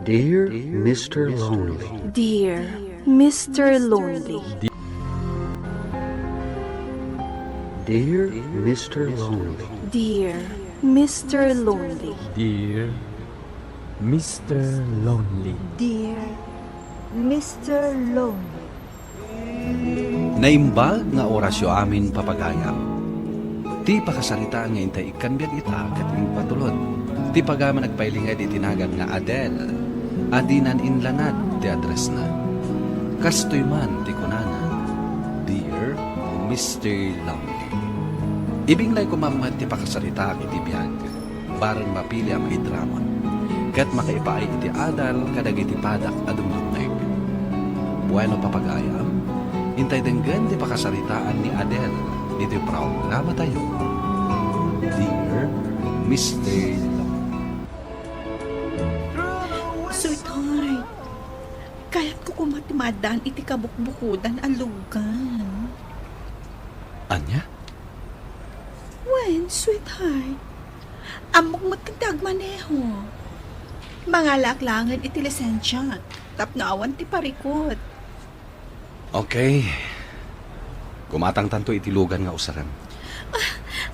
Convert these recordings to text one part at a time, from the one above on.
Dear Mr. Lonely. Dear Mr. Lonely. Dear Mr. Lonely. Dear Mr. Lonely. Dear Mr. Lonely. Dear Mr. Lonely. Naimbag nga orasyo amin papagayam. Ti pakasalita nga intay ikanbiag ita kating patulod. Ti pagama nagpailingay di tinagan nga Adele. Adinan inlanad ti address na. Kastoy man ti kunana. Dear Mr. Lonely. Ibinglay ko mamat ti pakasalita iti biyag. Barang mapili ang idramon. Kat makaipaay iti adal kadag iti padak adumdumneg. Bueno papagayam. Intay denggan di pakasalitaan ni Adele dito programa tayo. Dear Mr. Sweetheart, kaya't ko kumatimadaan iti kabukbukudan alugan. Anya? When, sweetheart, amok matagdag maneho. Mga laklangan iti lisensya, tapnaawan ti parikot. Okay. Kumatang tanto itilugan nga usaran.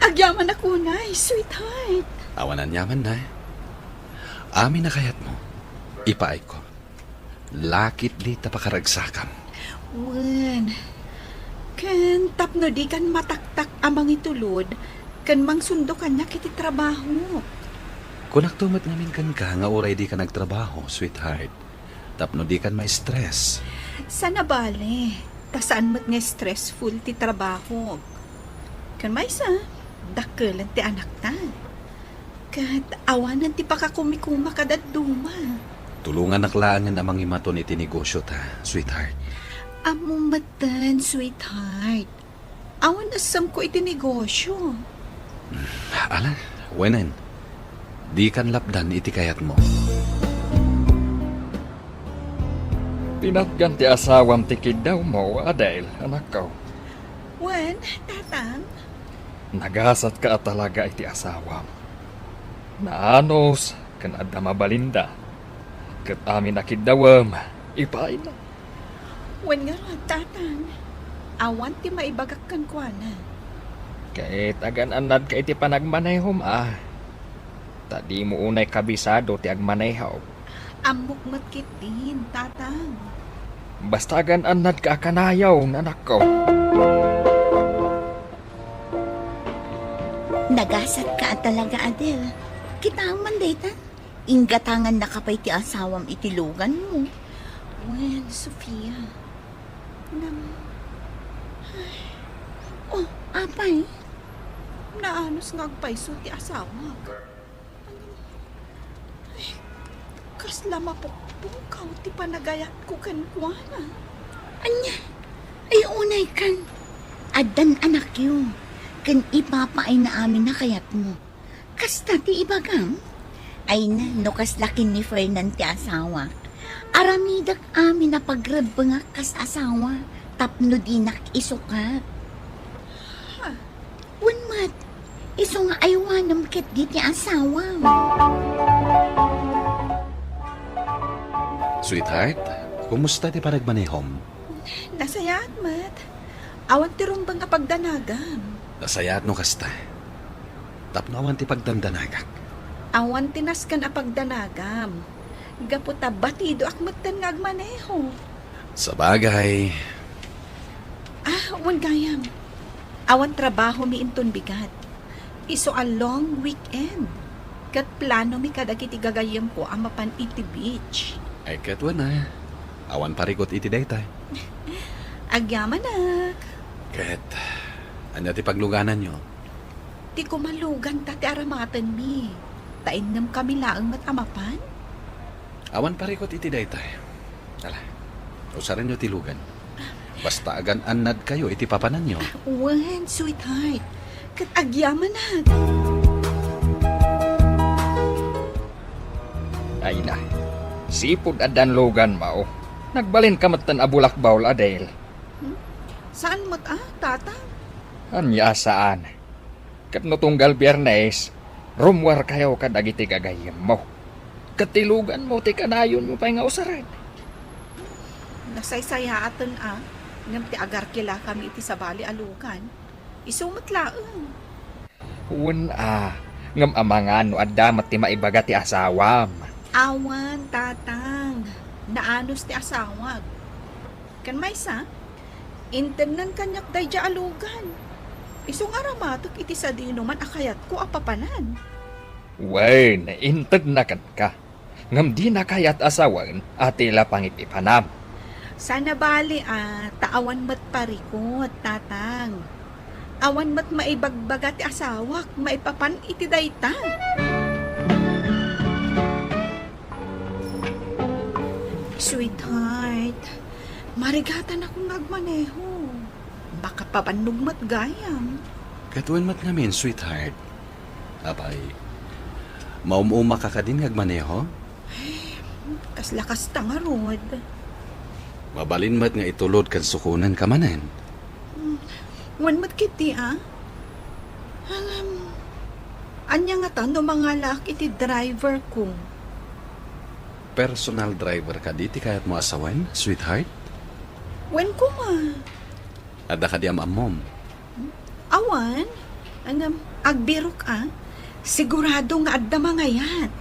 Agyaman ako na, sweetheart. Awanan yaman na. Amin na kayat mo. Ipaay ko. Lakit di tapakaragsakan. Wen, kan tapno di kan mataktak amang itulod, kan mangsundukan niya kiti trabaho. Kung naktumat ngamin kan ka, nga oray di ka nagtrabaho, sweetheart. Tapno di kan ma-stress. Sana bale, tasaan mo't nga stressful ti trabaho. Kan may sa, dakelan ti anak ta. Kat awanan ti pakakumikuma kadad duma. Tulungan naklangan amang imaton iti negosyo ta, sweetheart. Among matan, sweetheart. Awan asam ko iti negosyo. Ala, wenen. Di kan lapdan iti kayat mo. Pinatgan ti asawam ti kidaw mo, Adele, anak ko. Wen, tatang, Nagasat ka talaga iti asawam. Naanos, kan adda mabalinda. Kat amin nakidawam, ipain na. wen nga ro, tatang. Awan ti maibagak kan kuana. Kahit agan anad ka iti panagmanayhom Tadi mo unay kabisado ti agmanayhaw. Amok matkitin, tatang. Basta agan anad ka akanayaw, nanak ko. Nagasat ka talaga, Adele. Kita ang mandata. Inggatangan na kapay ti asawam itilugan mo. Wen, Sofia. Oh, apay. Naanos nga agpaiso ti asawa. Ay, kasla mapukpukaw ti panagayat ko kan kuana. Anya, ay unay kan. Adan anak yo. Kan ipapaay na amin na kayat mo. Kasta ti ibagam. Ay na, no kaslakin ni Fernan ti asawa. Aramidak amin na pagrabanga kas asawa. Tapno dinak isukat. Unmat, iso nga aywanam ket di ti asawa. Sweetheart, kumusta ti panagmanehom? Nasayat, mat. Awan ti rumbang apagdanagam. Nasayat no kasta. Tapno awan ti pagdandanagak. Awan tinaskan apagdanagam. Gaputa batido akmatan nga agmaneho. Sa bagay, Awan gayam. Awan trabaho mi inton bigat. Iso a long weekend. Kat plano mi kadagiti gagayam ko amapan iti beach. ay katwa na. Awan parigot iti daytay. Agyaman nak. Ket, anya ti pagluganan nyo? Ti kumalugan tati aramatan mi. Tainnam kami laang mat amapan. Awan parikot iti daytay. Ala, usaran nyo tilugan. Basta agan anad kayo iti papanan nyo. Wen, sweetheart. Kat agyaman nak. Ay na, sipod adan logan mao. Nagbalin kamatan abulak bawl, Adele. Saan mat tatang? Anya saan? Kat no tunggal Biyernes, rumwar kayo kadagiti gagayem mo. Katilugan mo, ti kanayon mo pa nga usaran. Nasaysayatan ngam ti agar kila kami iti sa bali alukan. Isumot laeng. Wen ngam amangan no addamat ti maibaga ti asawam. Awan, tatang. Naanos ti asawag. Kan maysa, intenan kanyak day ja alugan. Isong aramatok iti sa dinuman akayat ko apapanan. Wen, inted na ka. Ngam di na kayat asawan at tila pangipipanam. Sana bali taawan mat parikot, tatang. Awan mat maibagbaga ti asawak, maipapan iti dayta. Sweetheart, marigatan akong nagmaneho. Baka pabannog mat gayam. Katuan mat namin, sweetheart. Abay, maumuma ka din ngagmaneho? Kaslakas tanga rod. Mabalin mat nga itulod kan sukunan ka manen. Wan mat kiti anya nga tando mga laki iti driver ko. Personal driver ka di, ti kayat mo asawan, sweetheart? Wen ko ma. Ada ka di amom. Awan, agbirok sigurado nga adda mga yan.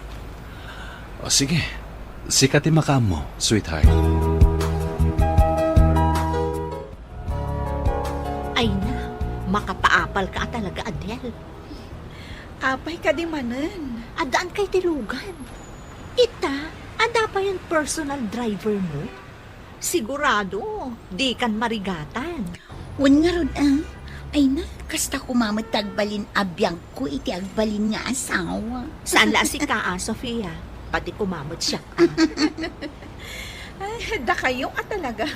O sige, sikati makam mo, sweetheart. Ay na, makapaapal ka talaga, Adel. Apay ka di manen. Adaan kay tilugan. Ita, ada pa yung personal driver mo? Sigurado, di kan marigatan. Wan nga ron Ay na, kasta kumamat tagbalin abiyang ko iti agbalin nga asawa. Saan la si Kaa, Sofia? Pati kumamot siya. Ay, da kayo talaga.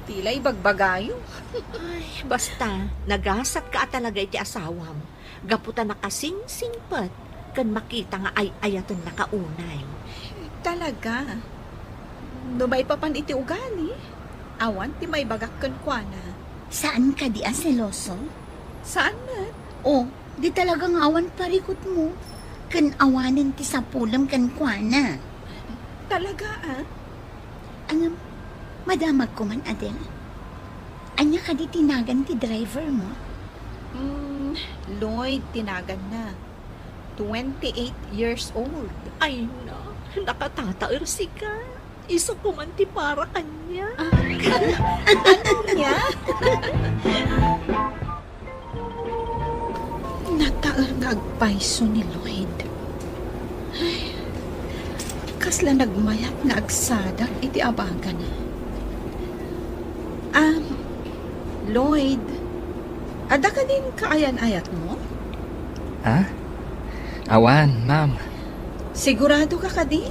Tila'y bagbagayo. Ay, basta, nagasat ka talaga iti asawam. Gaputan na kasing-singpat. Kan makita nga ay ayatan na kaunay. Talaga. No may papan iti ugali. Awan ti may bagak kan kuana. Saan ka di seloso? Saan man? O, di talagang awan parikot mo. Kan awanan ti sapulam kan kuana. Talaga Ang madamag ko man, Adel. Anya ka di tinagan ti driver mo? Lloyd, tinagan na. 28 years old. Ay na, nakatataer si ka. Isa po man ti para kanya. Niya? Nataer nga agpaiso ni Lloyd. Ay, kasla nagmayat nga agsadak iti abagan na. Lloyd, ada ka din kaayan-ayat mo? Awan, ma'am. Sigurado ka di?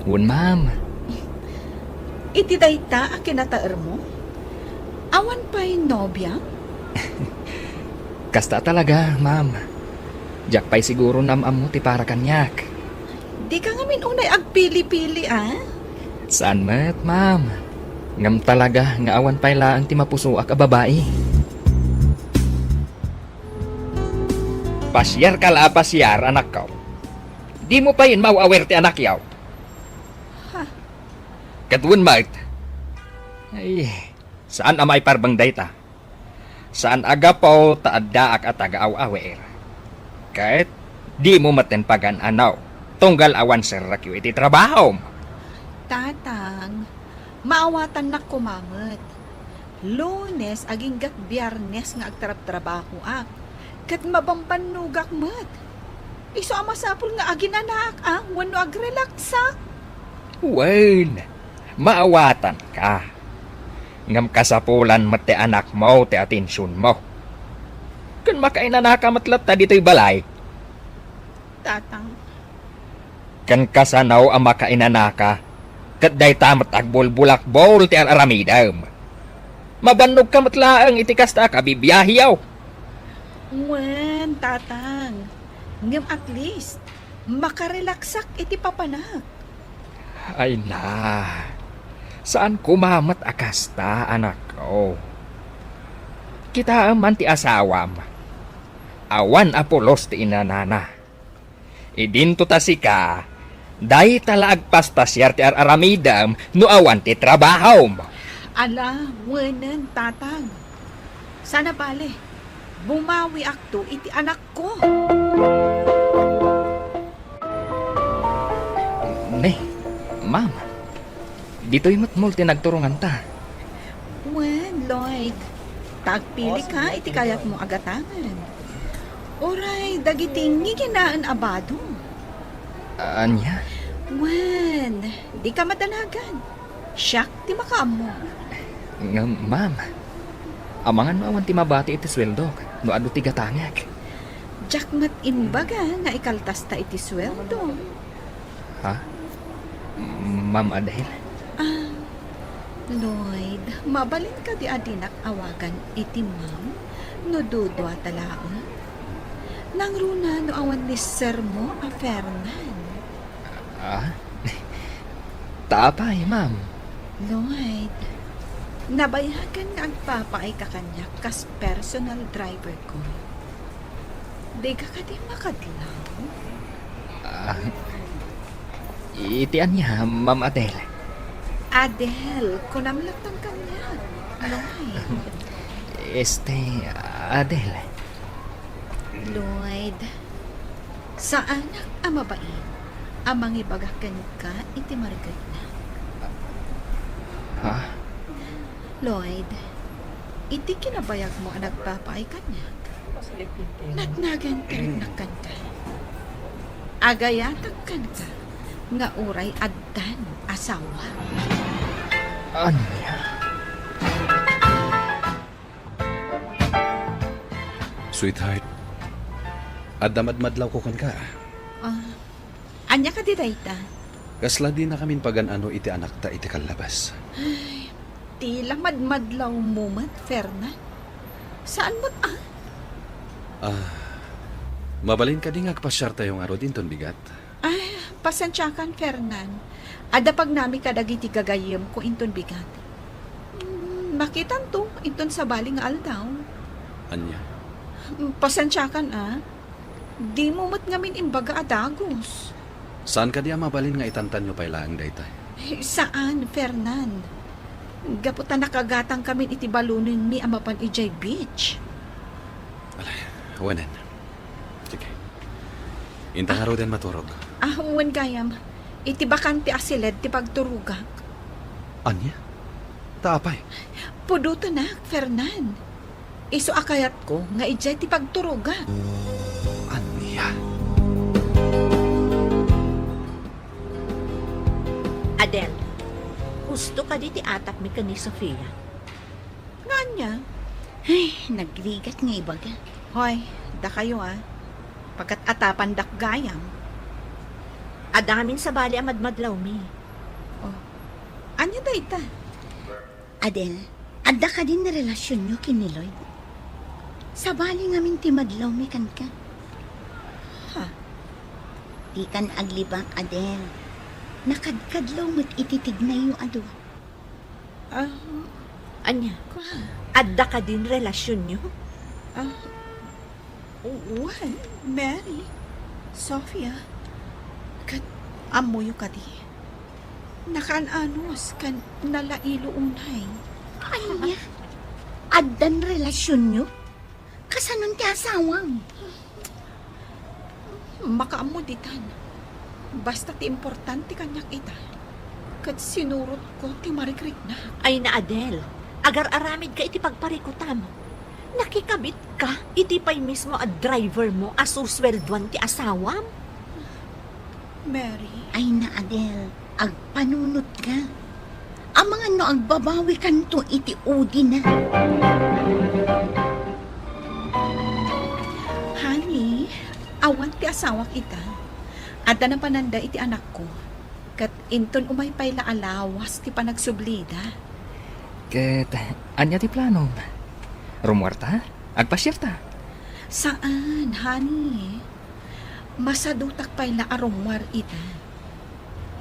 Wen, ma'am. Iti dayta a kinataer mo? Awan pa'y nobya? Kasta talaga, ma'am. Diyak pa'y siguro namam mo ti para kanyak. Di ka nga unay agpili-pili Saan mat, ma'am? Ngam talaga nga awan pa'y laang ti mapusuak a babae. Pasyar ka la pasyar, anak ko. Di mo pa yun mauawer ti anak yaw. Katuan, Mart. Ay, saan amay parbang dayta? Saan aga po taadda ak atagaaw-awer? Kahit di mo matenpagan anaw, tunggal awan serrakyo iti trabaho. Tatang, maawatan na kumamat. Lunes, aging gat biyernes nga agtarap-trabaho ak. Kat mabampanugak mat. Iso amasapul nga aginanak wano agrelaksak. Wen, maawatan ka. Ngam kasapulan mat ti anak mo, ti atensyon mo. Kun makainanaka matlat ta dito'y balay. Tatang, Kan kasanaw ang makainanaka, kat day tamat agbulbulak-bol ti aramidam. Mabannog ka matlaang iti kasta ka bibiyahiyaw. wen, tatang. Ngam at least, makarelaksak iti papanak. Ay na, saan kumamat akasta, anak ko? Kita man ti asawam. Awan apolos ti inanana. Idinto ta si ka, Dahi talaag paspasyar ti aramidam no awan ti trabaho mo. Ala, wanan, tatang. Sana bale, bumawi akto iti anak ko. Ne, ma'am. Dito'y matmul ti nagturungan ta. Wen, Lloyd. Tagpili ka, iti kayat mo agatangan. Oray, dagiting giginaan abado. Anya? Wen, di ka madanagan. Siyak, ti makaamo. Nga, ma'am. Amangan mo awan ti mabati iti sweldo. No ano ti gatangak. Jakmat imbaga nga ikaltas ta iti sweldo. Ha? Ma'am Adele? Ah, Lloyd, mabalin ka di adinak awagan iti ma'am. No dudo atalaon. Nang runa no awan ni sir mo a Fernan. Ah? Tapay, ma'am. Lloyd, nabayagan nga agpapaay ka kanya kas personal driver ko. Di ka di makadlaw. Iti anya, ma'am Adele. Adele, kunamlat ang kanya. Lloyd. Adele. Lloyd, sa anak amabain, amang ibagakan ka iti marigay na. Ha? Lloyd, iti kinabayag mo ang nagpapaay kanya. Natnagan ka rin na kanta. Agayatag kanta nga uray addan asawa. Anya? Sweetheart, adamad-madlaw ko kan ka. Anya ka di dayta? Kasla di na kamin pagan-ano iti anak ta iti kalabas. Tila madmadlaw mo man, Fernan. Saan mo't Mabalin ka di nga agpasyar tayong aro din ton bigat. Ay, pasensyakan, Fernan. Ada pag nami kadagiti gagayem ko inton bigat. Makitan to, inton sa baling aldaw. Anya? Pasensyakan Di mo mat ngamin imbaga adagos. Saan ka di mabalin nga itantan nyo pailaang daytay? Saan, Fernan? Gaputan nakagatang kami iti balunin mi amapan ijay beach. Wanan. Sige. Intang araw din maturog. Wan gayam. Iti bakante asiled ti pagturugak. Anya? Taapay. Puduto na, Fernan. Iso akayat ko nga ijay ti pagturugak. Anya? Adele, gusto ka di ti atak mi ka ni Sofia. Nga niya? Ay, nagligat nga ibaga. Hoy, da kayo Pagkat atapan dak gayam. Adamin sa bali amadmadlaw mi. Anya da ita? Adele, adda ka din na relasyon nyo kini Lloyd. Sa bali ngamin ti madlaw mi kan ka. Di kan aglibak, Adele. Nakadkadlaw mo't ititignay yung ado. Anya, adda ka din relasyon nyo? Wan, Mary, Sophia, kat amoyo ka di. Nakananos kan nalailo unay. Anya, addan relasyon nyo? Kasanon ti asawang? Makaamuditan. Basta ti importante kanyak ita. Kat sinurot ko ti marikrik na. Ay na Adele, agar aramid ka iti pagparikutam. Nakikabit ka, iti pa'y mismo at driver mo asuswelduan ti asawam. Mary, Ay na Adele, agpanunot ka. Ang mga no agbabawi kanto iti udi na. honey, awan ti asawak ita. Adda na pananda iti anak ko. Kat inton umay pay laalawas ti panagsublida. Ket, anya ti plano? Rumuarta? Agpasyerta? Saan, honey? Masadutak pay la arumwar ita.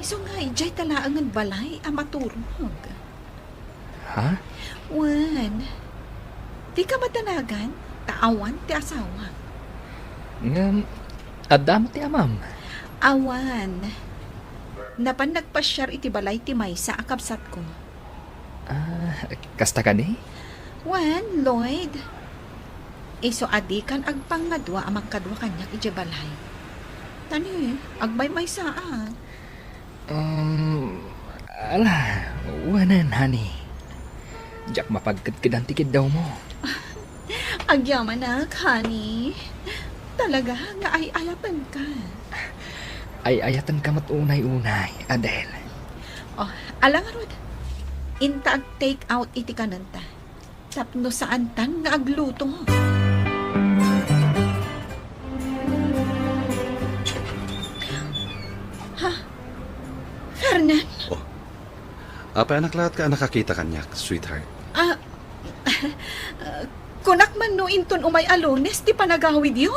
Iso nga, ijay talaangan balay amaturog. Ha? Wan, di ka matanagan, taawan ti asawa. Adamo ti amam. Awan, Napan nagpasyar iti balay ti Maysa akabsat ko. Kasta ka ni? Wan, Lloyd. Iso adi kan agpangadwa amang kadwa kanyak iti balay. Tani, agbay Maysa Ala, wanan, honey. Diyak mapagkadkidan-tikid daw mo. Agyaman na, honey. Talaga nga ay ayapan ka. Ay ayatan ka unay-unay, Adele. Oh, alang arod. Inta ag take out iti kananta. Tapno saan tan nga agluto. Ha? Fernan? Apa anak lahat ka nakakita kanyak, sweetheart? Kunak man no inton umay alones ti panagawid yo.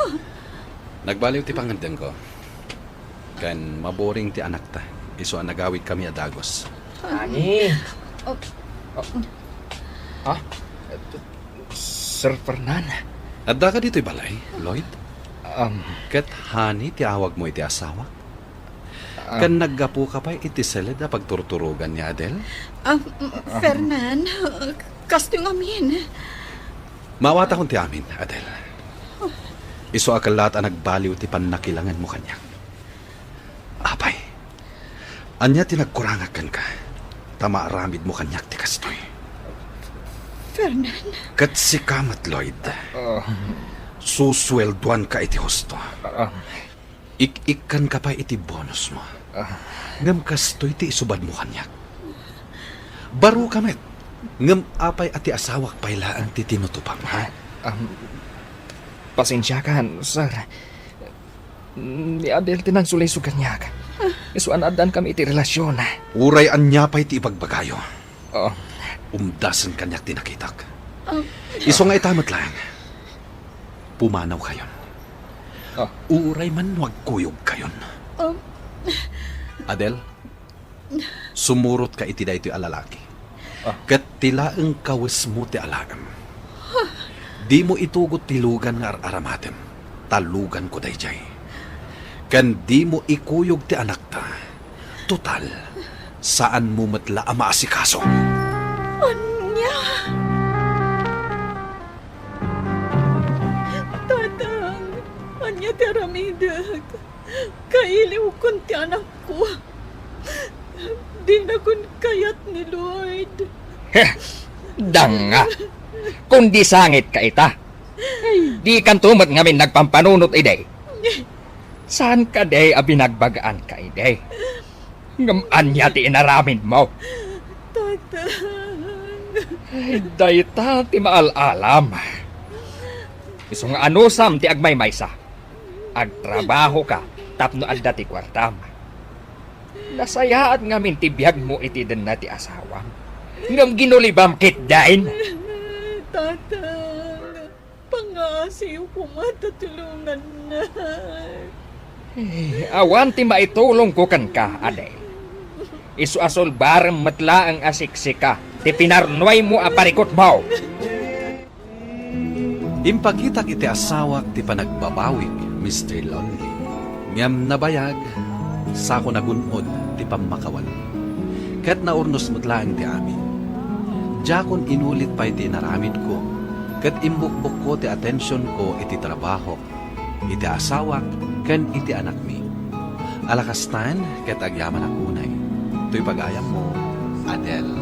Nagbaliw ti pangandan ko. Kan maboring ti anak ta. Iso ang nagawid kami adagos. Honey. Oh. Sir Fernan. Adda ka dito'y balay, Lloyd? Um, Kat honey ti awag mo iti asawa? Kan naggapu ka pa iti seled na pagturturugan ni Adele? Fernan, kasto yung amin. Mawata kong ti amin, Adele. Iso akalat ang nagbaliw ti panakilangan mo kanya. Apay, anya tinagkurangakan ka. Tamaaramid mo kanyak ti kastoy. Fernan? Kat si Kamat, Lloyd. Suswelduan ka iti husto. Ik-ikan ka pa iti bonus mo. Ngam kastoy ti isubad mo kanyak. Baro kamet. Ngam apay ati asawak pailaan ti tinutupang ha? Pasensya ka, sir. Ni Adele tinangsulay su kanyak. Isuan adan kami iti relasyon. Uray anya pa'y ti ibagbagayo. Oh. Umdasan kanyak tinakitak. Iso nga itamat lang. Pumanaw kayon. Uray man wag kuyog kayon. Adele, sumurot ka iti daytoy alalaki. Kat tilaeng kawis mo ti alaam. Di mo itugot tilugan nga aramatem. Talugan ko dayjay. Kan di mo ikuyog ti anak ta. Total, saan mo matla ama asikaso? Anya! Tatang, anya ti aramidag. Kailiw kun ti anak ko. Di na kun kayat ni Lloyd. Danga. Kundi sangit ka ita. Di kan tumat ngamin nagpampanunot iday. Saan ka day abinagbagaan ka iday? Ngaman niya ti inaramin mo. Tatang. Dayta ti maalalam. Iso nga anusam ti agmay maysa. Agtrabaho ka tapno adda ti kwartam. Nasayaat ngamin ti biyag mo iti den na ti asawam. Ngam ginulibam kitdain. Tatang, pangasiw ko matatulungan na. Awan ti maitulong ko kan ka, Adele. Isu asol bareng matla ang asiksika. Ti pinarnoy mo aparikot mo. Impagitak iti asawak ti panagbabawig, Mr. Lonely. Ngam nabayag, sako nagunod ti pamakawal. Kat naurnos mutlaang ti amin. Jakon inulit pa iti naramid ko. Kat imbukbuk ko ti atensyon ko iti trabaho. Iti asawak, kan iti anak mi. Alakastan, kat agyaman ang unay. Ito'y pagayam mo, Adele.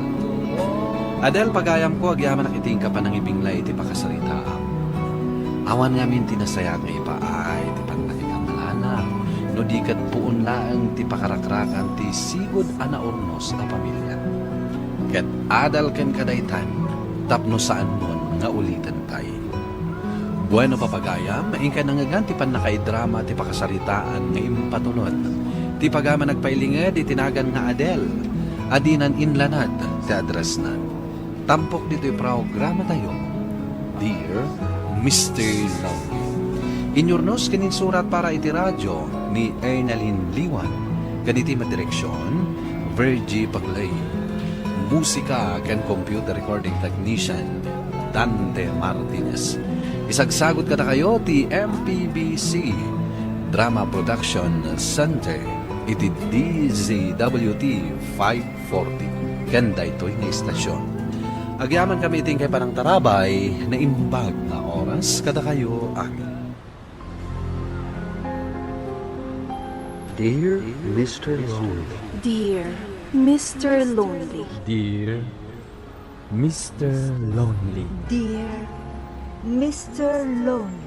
Adele, pagayam ko, agyaman ang iting ka pa ng ibinglay iti pakasaritaam. Awan nga min tinasayag nga ipaay, ti pagnakikangalana, no di kat puon laang ti pakarakrakan ti sigod anaurnos na pamilya. Kat adal ken kadaytan, tapno saan nun nga ulitan tayo. Bueno papagayam, maingka nangagan ti panakaidrama ti pakasaritaan nga impatulod. Ti pagama nagpailinged, itinagan nga Adele, adinan inlanad ti address na. Tampok dito'y programa tayo, Dear Mr. Lonely. Inyurnos kanin surat para iti radyo ni Ernaline Liwan. Kaniti madireksyon, Virgie Paglay. Musika ken computer recording technician, Dante Martinez. Isagsagot kada kayo ti MPBC Drama Production Center, iti DZWT 540. Kanda ito'y nga istasyon. Agyaman kami iting kay Panang Tarabay na imbag na oras kada kayo amin. Dear Mr. Lonely. Dear Mr. Lonely. Dear Mr. Lonely. Dear Mr. Lonely.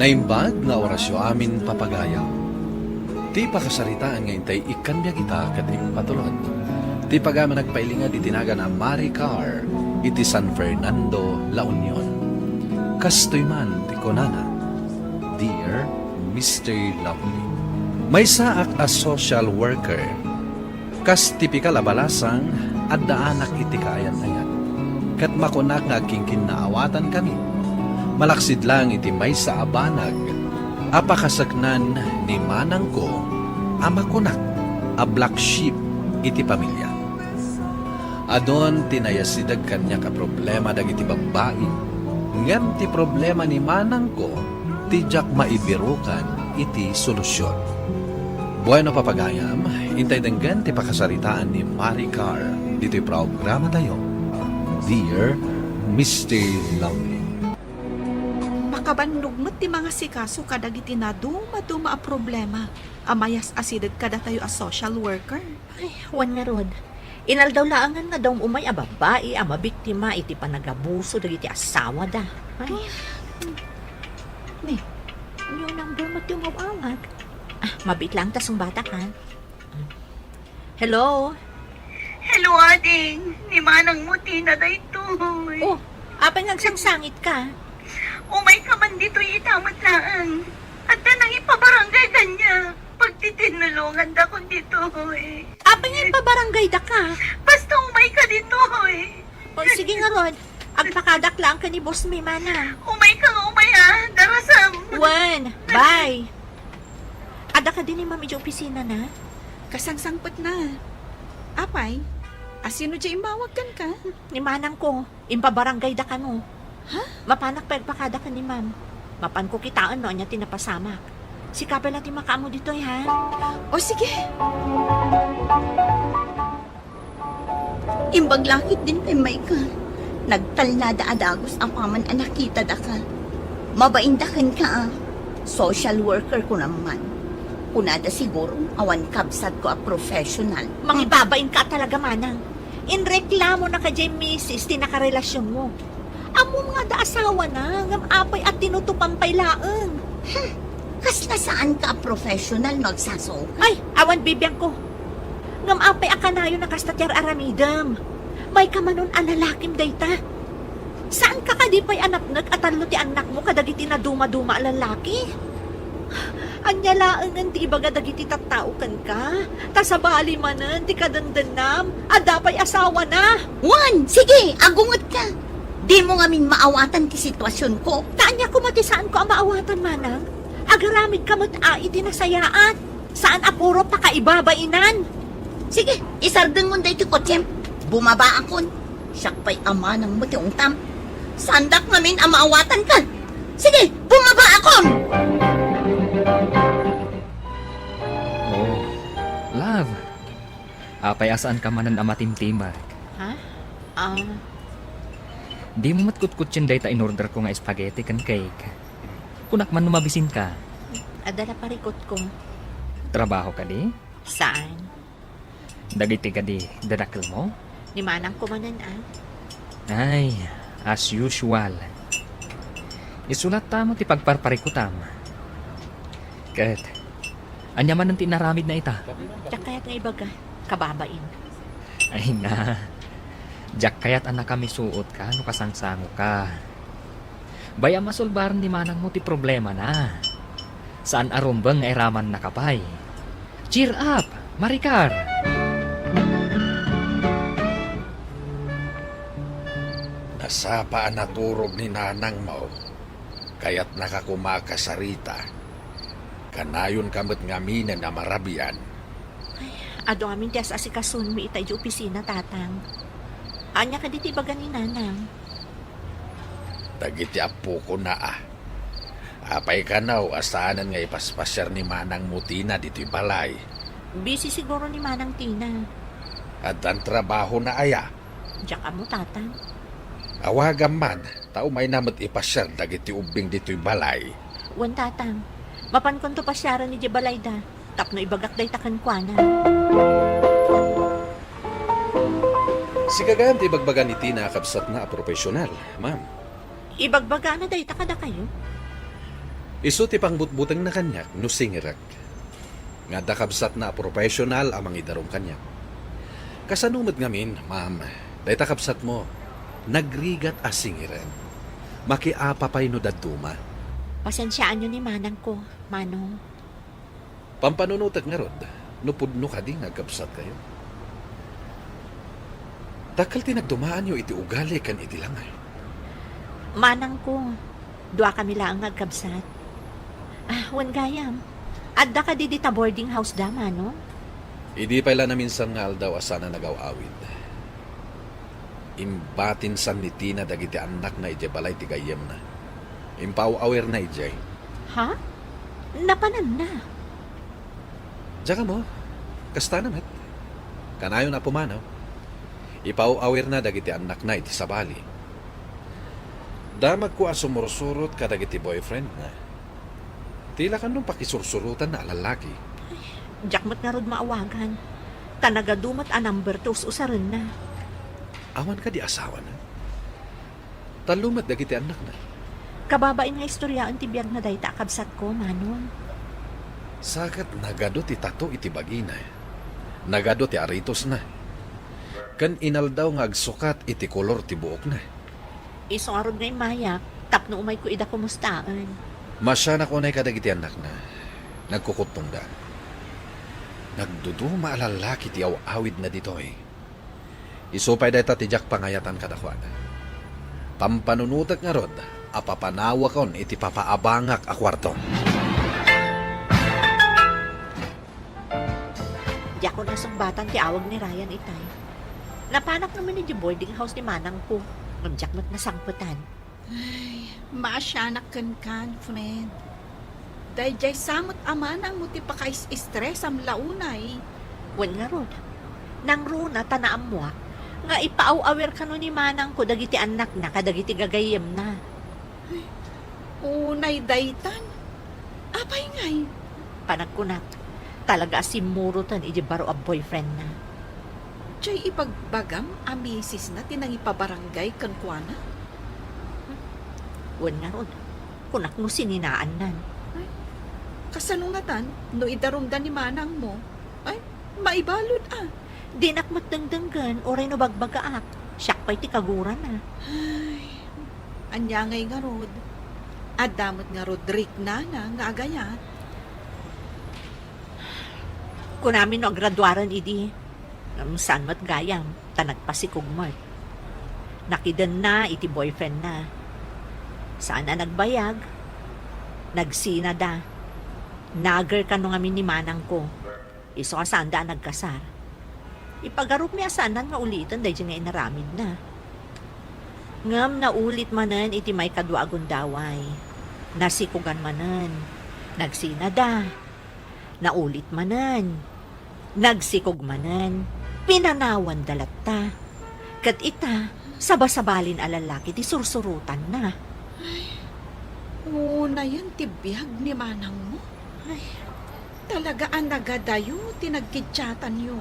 Naimbag nga orasyo amin papagayaw. Ti pakasaritaan nga intay ikanbiya kita kat impatulod. Ti pagama nagpailinga di tinaga na Maricar iti San Fernando, La Union. Kastoy man ti konana. Dear Mr. Lovely. May saak a social worker. Kas tipikal abalasang at daanak iti kaayan na yan. Kat makunak nga kingkin na awatan kami. Malaksid lang iti may sa abanag. Apakasaknan ni manang ko amakunak a black sheep iti pamilya. Adon tinayasidag kanya ka problema dagiti babae. Ngem ti problema ni manang ko tijak maibirukan iti solusyon. Bueno papagayam, intay denggan ti pakasaritaan ni Maricar dito'y programa tayo. Dear Mr. Lovely. Makabanlugmat ti mga sikaso kadagiti na duma-duma a problema. Amayas asidad kada tayo a social worker. Ay, wan nga rod. Inaldaw laangan nga daw umay a babae a mabiktima iti panagabuso dagiti asawa da. Ay. Ni, yung number mo ti umawawag. Mabit lang tasong bata ka. Hello? Hello, ading. Ni manang mo tina daytoy. Oh, apay nagsangsangit ka. Umay ka man dito'y itamat laang. At nang ipabarangay kanya. Pagtitinulungan da ko dito'y. Apay nga ipabarangay da ka. Basta umay ka dito'y. O sige nga rod, agpakadaklaan ka ni Boss Mimana. Umay ka nga umay ha. Darasam. One, bye. Ada ka din ni mami di opisina na? Kasangsangpot na. Apay, asino di imawag kan ka? Ni manang ko, impabarangay da ka no. Ha? Mapanak pagpakada ka ni ma'am. Mapan ko kitaan no, niya tinapasamak. Si kapel natin makaamo dito ha. O sige. Imbag lakit din kay Maika. Nagtalnada adagos ang paman anakita da ka. Mabaindakan ka ah. Social worker ko naman. Kunada siguro, awan kabsat ko a professional. Mangibabain ka talaga manang. Inreklamo na ka dyan misis, tinakarelasyon mo. Amo mga da asawa na, ngam apay at tinutupang pailaang. Kas na saan ka a professional nagsaso? Ay, awan bibiyang ko. Ngam apay akanayo na kastatyar aramidam. May kamanon analakim dayta. Saan ka kadipay anak nag-atallo ti anak mo kadagiti na duma-duma lalaki? Anya laangan ti ibaga dagiti tattao kan ka. Tasabali manan ti kadandanam. Adapay asawa na. Juan, sige, agungot ka. Di mo nga min maawatan ti sitwasyon ko. Taanya ko matisaan ko ang maawatan manang. Agaramid ka mo't iti nasayaan. Saan apuro pa kaibabainan? Sige, isardeng mo dahi ti kotsem. Bumaba akon. Siyak pa'y ama ng mutiong tam. Sandak namin ang maawatan ka. Sige, bumaba akon! Oh, love. Apay asaan ka manan amatimtimag. Ha? Di mo matkutkutsin dayta in order ko nga spaghetti kan cake. Kunak man numabisin ka. Adala parikot ko. Trabaho ka di? Saan? Dagiti ka di dadakil mo? Ni manang ko manan Ay, as usual. Isulat tamo ti pagparparikutam. Kat, anya man ang tinaramid na ita. Tsaka kaya't nga ibaga, kababain. Ay na, jak kaya't anak kami suot ka, no kasangsango ka. Baya masulbaran di manang mo ti problema na. Saan arumbang nga iraman na kapay. Cheer up, Maricar! Nasapa naturog ni nanang mo, kaya't nakakumakasarita. Kanayon kamot ngaminan na marabian. Ado amin tiyas asikasun mi itay di opisina tatang. Anya ka diti baga ni nanang. Dagiti apo ko na ah. Apay ka na asanan nga ipaspasyar ni Manang Mutina dito'y balay. Busy siguro ni Manang Tina. At ang trabaho na aya. Diyak mo, tatang. Awagan man, tao may namat ipasyar dagiti ubing dito'y balay. Wan, tatang. Mapan kon to pasyara ni Jebalayda. Tapno ibagak day takan kwa na. Si kagayan ti bagbagan ni Tina kabsat na profesional, ma'am. Ibagbaga na day takada kayo. Isu ti pangbutbuteng na kanyak no singirak. Nga dakabsat na profesional amang idarom kanyak. Kasanumad ngamin, ma'am, day takabsat mo, nagrigat a singiran. Makiapapay no daduma. Pasensyaan nyo ni Manang ko, Manong. Pampanunutak nga rod, no pudno ka di nagkabsat kayo. Dakal ti nagdumaan nyo iti ugali kan iti langay. Manang ko, dua kami lang nagkabsat. Wan gayam. Adda ka di dita boarding house da, Manong? Idi pala na minsan nga aldaw asana nagaw-awid. Imbatin san ni Tina dagiti anak na ije balay ti gayem na. Impaw-awer na ije. Ha? Napanan na. Diyan ka mo, kasta namat. Kanayo na pumanaw. Ipaw-awer na dagiti anak na iti sabali. Damag ko asumursurot ka dagiti boyfriend na. Tila ka nung pakisursurutan na lalaki. Jakmat nga rod maawagan. Tanagadumat a number 2 usarin na. Awan ka di asawa na. Talumat dagiti anak na. Kababain nga istoryaan ti biyag na dayta kabsat ko, Manong. Sakat nagado ti tato iti bagina. Nagado ti aritos na. Kan inaldaw nga agsukat iti kolor ti buok na. Isong arod nga imayak, tapno umay ko ida kumustaan. Masyanak unay kadagiti anak na. Nagkukutong da. Nagduduma alalaki ti awid na dito eh. Isupay dayta ti jak pangayatan kadakwan. Pampanunutak nga rod, apapanawa kon iti papaabangak a kwarto. Di ako nasumbatan ti awag ni Ryan itay. Napanak naman ni boarding house ni Manang ko. Magjakmat na sangputan. Maasyanak kan, friend. Dahil jay samot amanang mo ti pakais-stress am launay. Wan nga rod. Nang runa tanaam mo nga ipaaw-awer ka no ni Manang ko dagiti anak na kadagiti gagayem na. Unay daytan. Apay ngay. Panagkunak. Talaga asimurutan iji baro a boyfriend na. Jay ipagbagam a misis na tinangipabarangay kan kuana. Wan nga rod. Kunak mo sininaan nan. Kasanungatan, no idarumdan ni Manang mo, ay, maibalod ah. Dinakmat dangdanggan oray no bagbagaak. Siyak pa'y ti kaguran na. Ay, anyangay nga rod. Adamot nga Rodrick na nga agayat. Kunamin no graduaran idi. Saan mat gayam, tanagpasikugmat. Nakidan na iti boyfriend na. Saan na nagbayag? Nagsina da. Nager ka nung amin ni Manang ko. Iso ka saan da nagkasar. Ipagarup mi asanan nga ulitan dahil nga inaramid na. Ngam na ulit manan iti may kadwa agundaway. Nasikugan manan. Nagsina da. Naulit manan. Nagsikog manan. Pinanawan dalatta. Kat ita, sabasabalin alalaki ti sursurutan na. Una yan tibiyag ni Manang mo. Ay, talaga ang nagadayo, tinagkidsyatan nyo.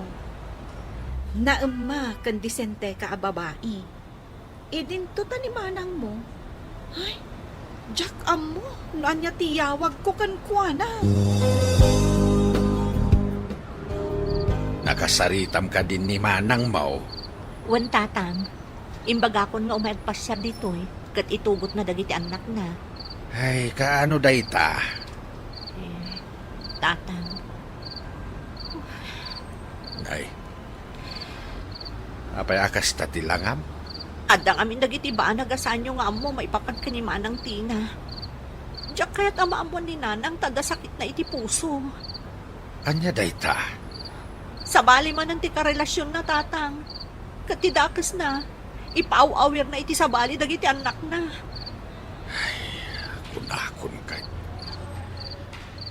Naemma kan disente ka a babae. Idinto ta ni Manang mo. Ay, Jack amo, naan niya tiyawag ko kan kuana. Nakasaritam ka din ni Manang mo. Wan tatang, imbaga ko nga umayagpasyar dito kat itugot na dagiti anak na. Ay, kaano dayta? Tatang. Ay. Apay akas tatilangam? Adang amin dagiti ba nagasanyo nga amo maipapan ka ni Manang Tina. Diyak kaya't amaamon ni Nanang tada sakit na iti puso. Anya dayta? Sabali man ang tika relasyon na tatang. Katidakas na. Ipaaw-awir na iti sabali dagiti anak na. Kunakon ka.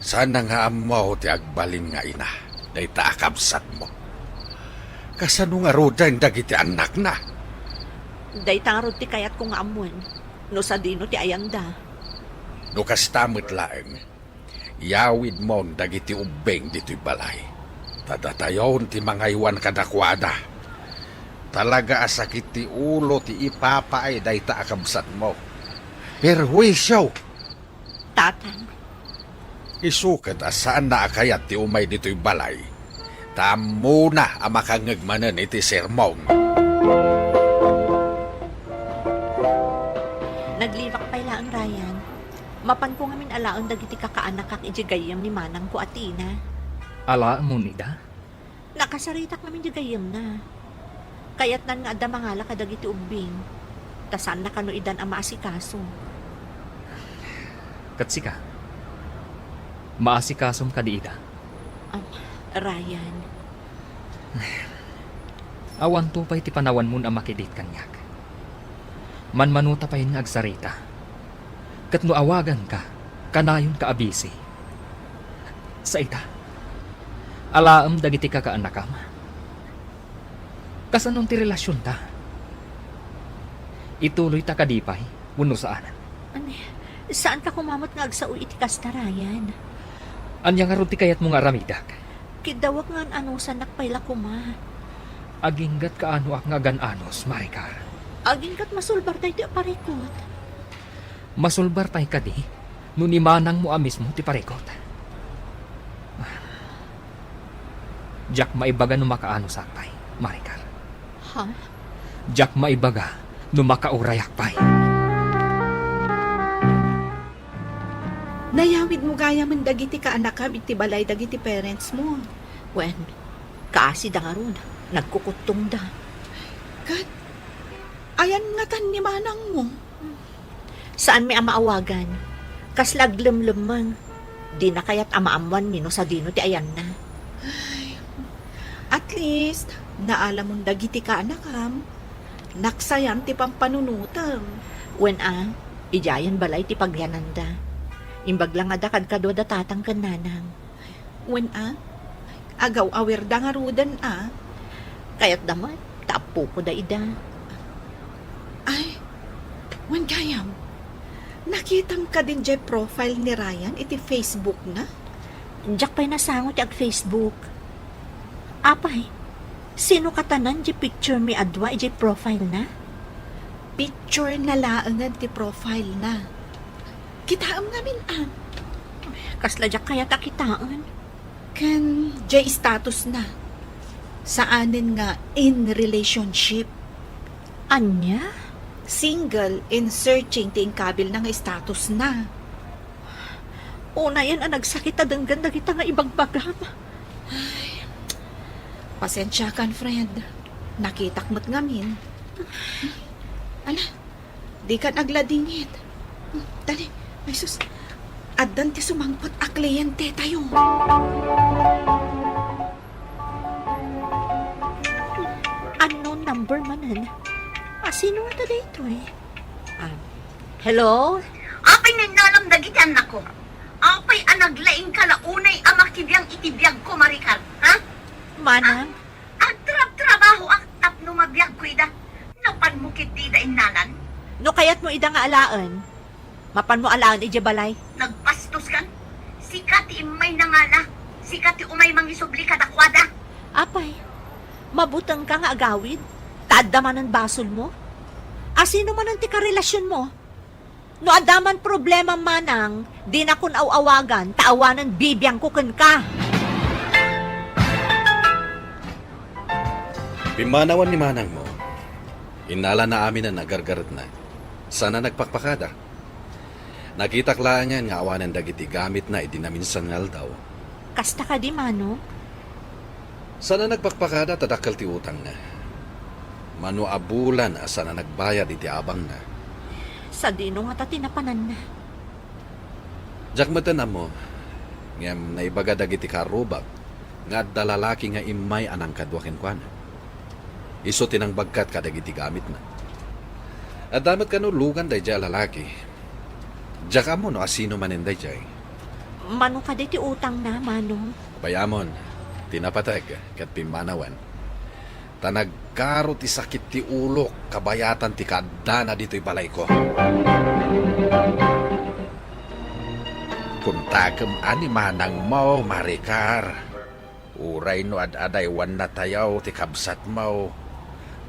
Sana nga amaw ti agbalin nga ina, day taakabsat mo. Kasano nga rodan dagiti anak na. Dayta nga rod ti kayat kong amon. No sa dino ti ayanda. No kastamot laeng, yawid mo dagiti ubeng dito'y balay. Tadatayon ti mga iwan kadakwada. Talaga asakit ti ulo ti ipapaay day taakabsat mo. Perwisyo! Tatang, Isukat asaan na akayat ti umay dito'y balay. Tamo na ang makangagmanan iti sermon. naglibak pa ila ang Ryan. Mapan ko ngamin alaon dagiti kakaanak kak ijigayam ni manang ko atina. Ala mo nida? Nakasaritak namin jigayam na. Kayat nan nga adda mangala ka dagiti ubing. Tasan na kano idan ang maasikaso. Katsika. Maasikasom ka di ida. Ryan, Awan to pa'y ti panawan mo na makidit kanyak. Manmanuta pa'y nga agsarita. Kat no awagan ka, kanayon ka abisi. Sa ita, alaam dagiti ka kaanakam. Kasanong ti relasyon ta? Ituloy ta kadipay, wano saanan. saan ka kumamot nga agsao iti kasta, Ryan? Anya nga ron ti kayat mo nga ramidak. Kidawag nga ano sanak payla kuma. Aginggat ka ano ak nga gananos, Maricar. Agingkat masulbar tayo ti aparikot. Masulbar tay ka di, no ni manang mo amis mo ti parekot. Jack maibaga no makaano sakpay, Maricar. Ha? Jack maibaga no makaurayak pay. Nayawid mo gaya man dagiti kaanakam iti balay dagiti parents mo. Wen, kaasi da nga ron. Nagkukutong da. Kat, ayan nga tan ni manang mo. Saan may amaawagan? Kaslag lemlemang. Di na kaya't amaamuan nino sa dino ti ayan na. At least, naalam mong dagiti kaanakam. Naksayan ti pampanunutam. Wen ijayan balay ti pagyananda. Imbag lang adakad kadwa da tatang kananang. When agaw awer da nga rudan Kaya't damat, tapo ko da ida. Ay, wan kayam. Nakitang ka din jay profile ni Ryan iti Facebook na? Diyak pa'y nasangot ag Facebook. Apay, sino katanan di picture mi adwa iti profile na? Picture na laangan ti profile na. Kitaam namin Kasla diyak kaya takitaan. Kan jay status na. Saanin nga in relationship. Anya? Single in searching ti inkabil na nga status na. Una yan ang nagsakit adang ganda kita nga ibagbagam. Pasensya kan, friend. Nakitak mo't ngamin. Ala, di ka nagladingit. Dali, ay sus. Addan ti sumangpot a kliyente tayo. Unknown number manan. Sino nga tada ito Hello? Apay ninalam dagiti anak ko. Apay anaglaing kalaunay amakibiyang itibiyag ko, Maricar. Ha? Manang? Ang trabaho ang tapno mabiyag ko ida. Napan mo kiti da inalan. No kayat mo ida nga alaan. Mapan mo alaan ija balay. Nagpastos kan. Sikat imay nangala. Sikat umay mangisubli kadakwada. Apay, mabutang ka nga agawid. Taaddaman ang basol mo. Sino man ang tika relasyon mo? No adaman problema manang, di na kun awagan, taawanan bibiyang kuken ka. Pimanawan ni manang mo. Inala na amin na nagargarat na. Sana nagpakpakada. Nakitaklaan niya nga awanan dagiti gamit na idinaminsan ngal daw. Kasta ka di mano? Sana nagpakpakada tadakal ti utang na. Mano abulan asa na nagbayad iti abang na. Sa dino nga tinapanan na. Jak matanan mo, ngam naibaga dagiti karubak, nga dalalaki nga imay anang kadwaken kwana. Iso tinang bagkat kadagiti gamit na. At damat ka no lugan day jay lalaki. Jak mo no asino maninday jay. Manong ka ti utang na, Manong. Bayamon, tinapatag, kat pimanawan. Tanagkaro ti sakit ti ulo, kabayatan ti kadana dito'y balay ko. Kuntagam ani manang mo, Maricar. Uray no ad-aday wan na tayaw ti kabsat mo.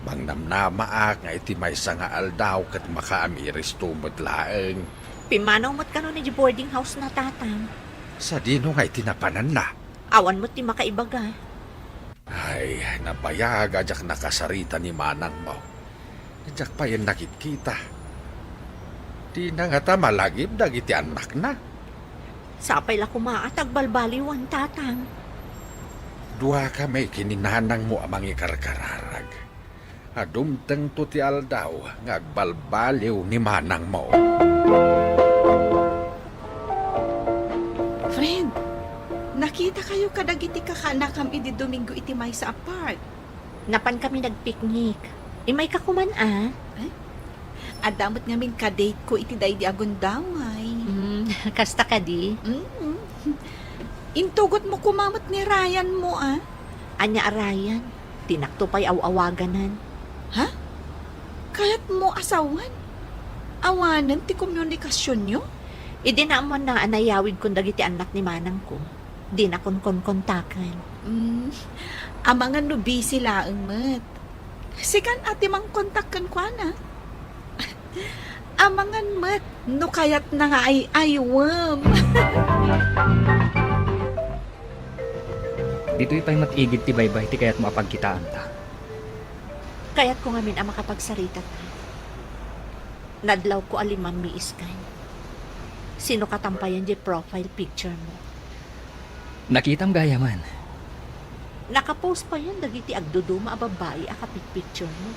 Mangnamnamaak nga iti may nga aldaw kat makaamiris tumod laeng. Pimanaw mo't ka no ni boarding house na tatang. Sa dino nga itinapanan na. Awan mo't ti makaibaga. Ay, nabayag ajak nakasarita ni manang mo. Ajak pa yan nakikita. Di na nga ta malagib dagiti anak na. Sapay la kumaatag balbaliwan tatang. Dua ka may kininanang mo amang ikarkararag. Adumteng to ti aldaw ngagbalbaliw ni manang mo. Friend, nakita kayo kadagiti kakanakam iti Domingo iti may sa apart. Napan kami nagpiknik. Imay ka kuman Adamot ngamin ka-date ko iti day di agundaway. Kasta ka di. Intugot mo kumamot ni Ryan mo Anya Ryan, tinakto pa'y awawaganan. Ha? Kaya't mo asawan? Awanan ti komunikasyon nyo? Idi na mo na anayawid kung dagiti anak ni manang ko. Di na kon kontakan. Amangan no busy laeng met. Sikan ati mang kontakan kwa na. Amangan met, no kayat na nga ay aywam. Dito'y pa'y matigid ti baybay ti kaya't mapagkitaan ta. Kaya't ko ngamin ang makapagsarita ta. Nadlaw ko aliman mi iskay. Sino katampayan di profile picture mo? Nakitam gaya man. Nakapost pa yan dagiti agduduma a babae a kapit-picture mo.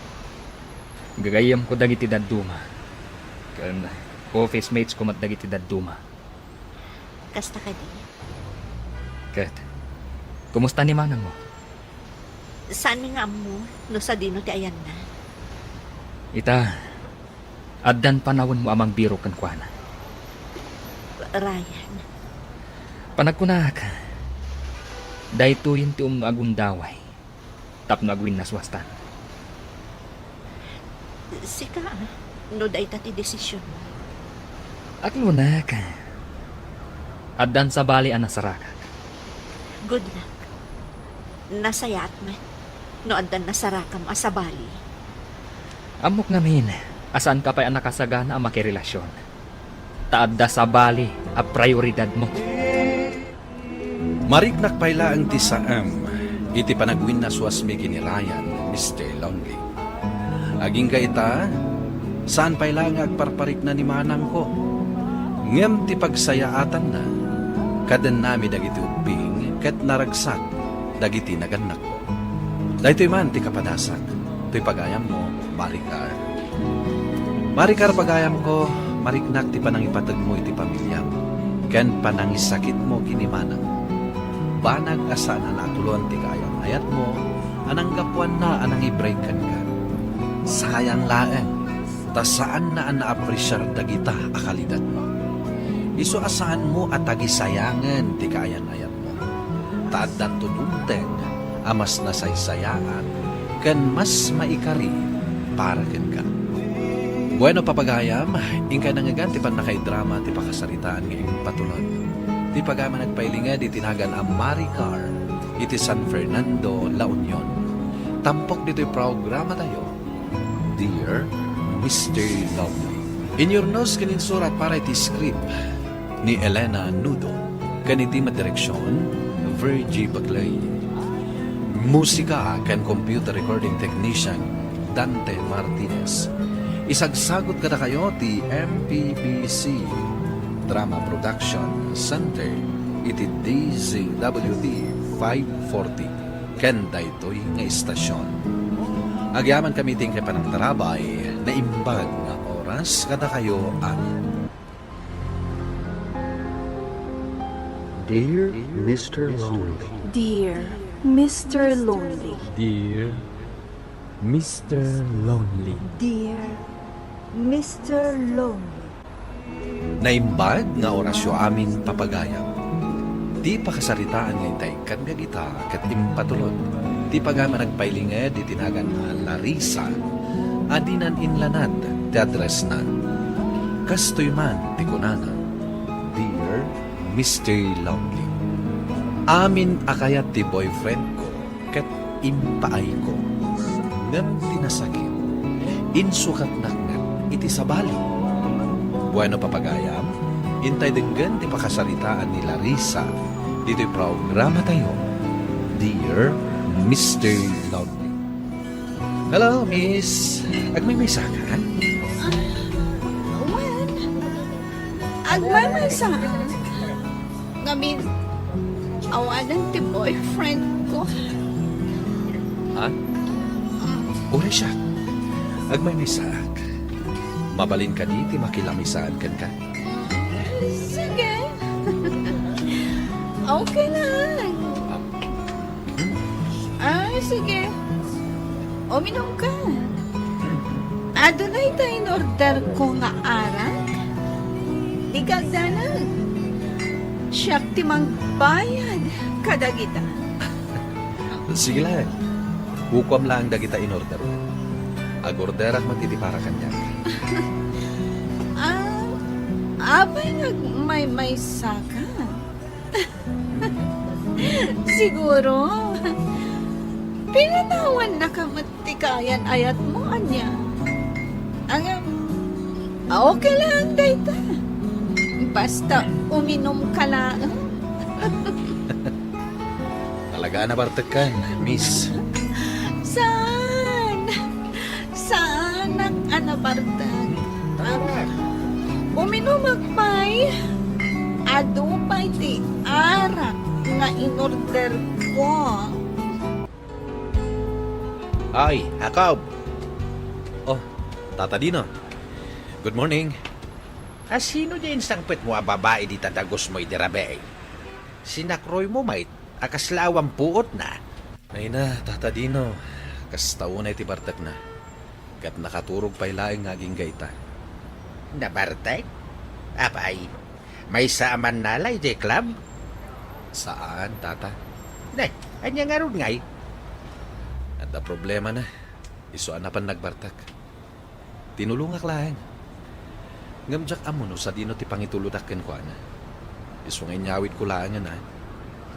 Gagayam ko dagiti dadduma. Kan office mates ko mat dagiti dadduma. Kasta ka di. Kat, kumusta ni manang mo? Saan mi nga mo no sa dino ti ayan na? Ita, addan panawon mo amang biro kan kuana. Ryan, Panagkunak, dahito yun ti agundaway. Tapno agwin na swastan. sika no day tati desisyon mo. At lunak, addan sa bali ang nasaraka. Good luck. Nasayat man. No andan nasarakam asabali. Amok namin, asan ka pa'y ang nakasagana ang makirelasyon. Taadda sa bali a prioridad mo. Mariknak payla ang tisaam, iti panagwin na suasmi kini Ryan, Mr. Lonely. Aging gaita, saan payla nga agparparik na ni manang ko? Ngem ti pagsayaatan na, kadan nami dagiti ubing, kat naragsak, dagiti naganak ko. Dahito'y man ti kapadasak, to'y pagayam mo, Maricar. Maricar pagayam ko, mariknak ti panangipatag mo iti pamilyam, ken panangisakit mo kini manang. Banag asa na natulon ti kayang ayat mo, anang gapuan na anang i-breakan ka. Sayang laeng, ta saan na ang naapresyar dagita akalidad mo. Iso asahan mo at tagisayangan ti kayan ayat mo. Taadan tudumteng, amas nasaysayaan, kan mas maikari para ken ka. Bueno papagayam, ingkay nangagan ti pan nakaidrama ti pakasaritaan ngayong patulod. Ti pagama nagpailinga di tinagan ang Maricar iti San Fernando, La Union. Tampok dito'y programa tayo, Dear Mr. Lovely. In your nose kaninsurat para iti script ni Elena Nudo, kaniti madireksyon Virgie Baclay. Musika kan computer recording technician Dante Martinez. Isagsagot kada kayo ti MPBC Drama Production Center iti DZWD 540 ken daytoy nga istasyon. Agyaman kami ting kay panang tarabay na imbag nga oras kada kayo amin. Dear Mr. Lonely, Dear Mr. Lonely, Dear Mr. Lonely, Dear Mr. Lonely, Naimbag nga orasyo amin papagayam Ti pakasaritaan nga itay kanbiyag ita kat impatulod. Ti pagama nagpailinged itinagan na Larissa, adinan inlanad ti address na. Kastoy man ti kunana, Dear Mr. Lonely, amin akayat ti boyfriend ko kat impaay ko. Ngam tinasakit, insukat naknat iti sabali. Bueno papagayam, intay denggan ti pakasaritaan ni Larissa dito'y programa tayo, Dear Mr. Lonely. Hello, Miss. Agmay-may saka? Well, agmamay sa ngamin, awanan ti boyfriend ko. Ha? Uri siya. Agmay-may sak. Mabalin ka diti makilamisaan kan ka. Sige. Okay lang. Sige. Uminom ka. Adunay tayo in-order ko nga arak. Di kagdanan. Siyak timang bayad kadagita. Sige lang. Hukom lang dagita in-order. Agorderak matitipara kanya. Abay may saka. Siguro. Pinatawan na kamatikayan ayat mo, anya. Okay lang, dayta. Basta uminom ka lang. Talaga na bartekan, Miss. Saan? Saan ang anabartag? Uminom agpay. Adupay ti arak nga in-order ko. Ay, Jacob. Oh, Tata Dino. Good morning. Sino din sangpet mo ang babae di tadagos mo idirabe? Sinakroy mo mait, akaslawang puot na. Ay na, Tata Dino. Kastaunay ti bartek na. Kat nakaturog pa'y laing ngaging gaita. Nabartek? Apay, may saaman nalay di club? Saan, Tata? Ne, anya nga ron ngay. At the problema na, isuan na pan nagbartak. Tinulungak lang. Ngamjak amo no sa dino ti pangituludakken ko ana. Isu nga inyawit ko lang yan ha.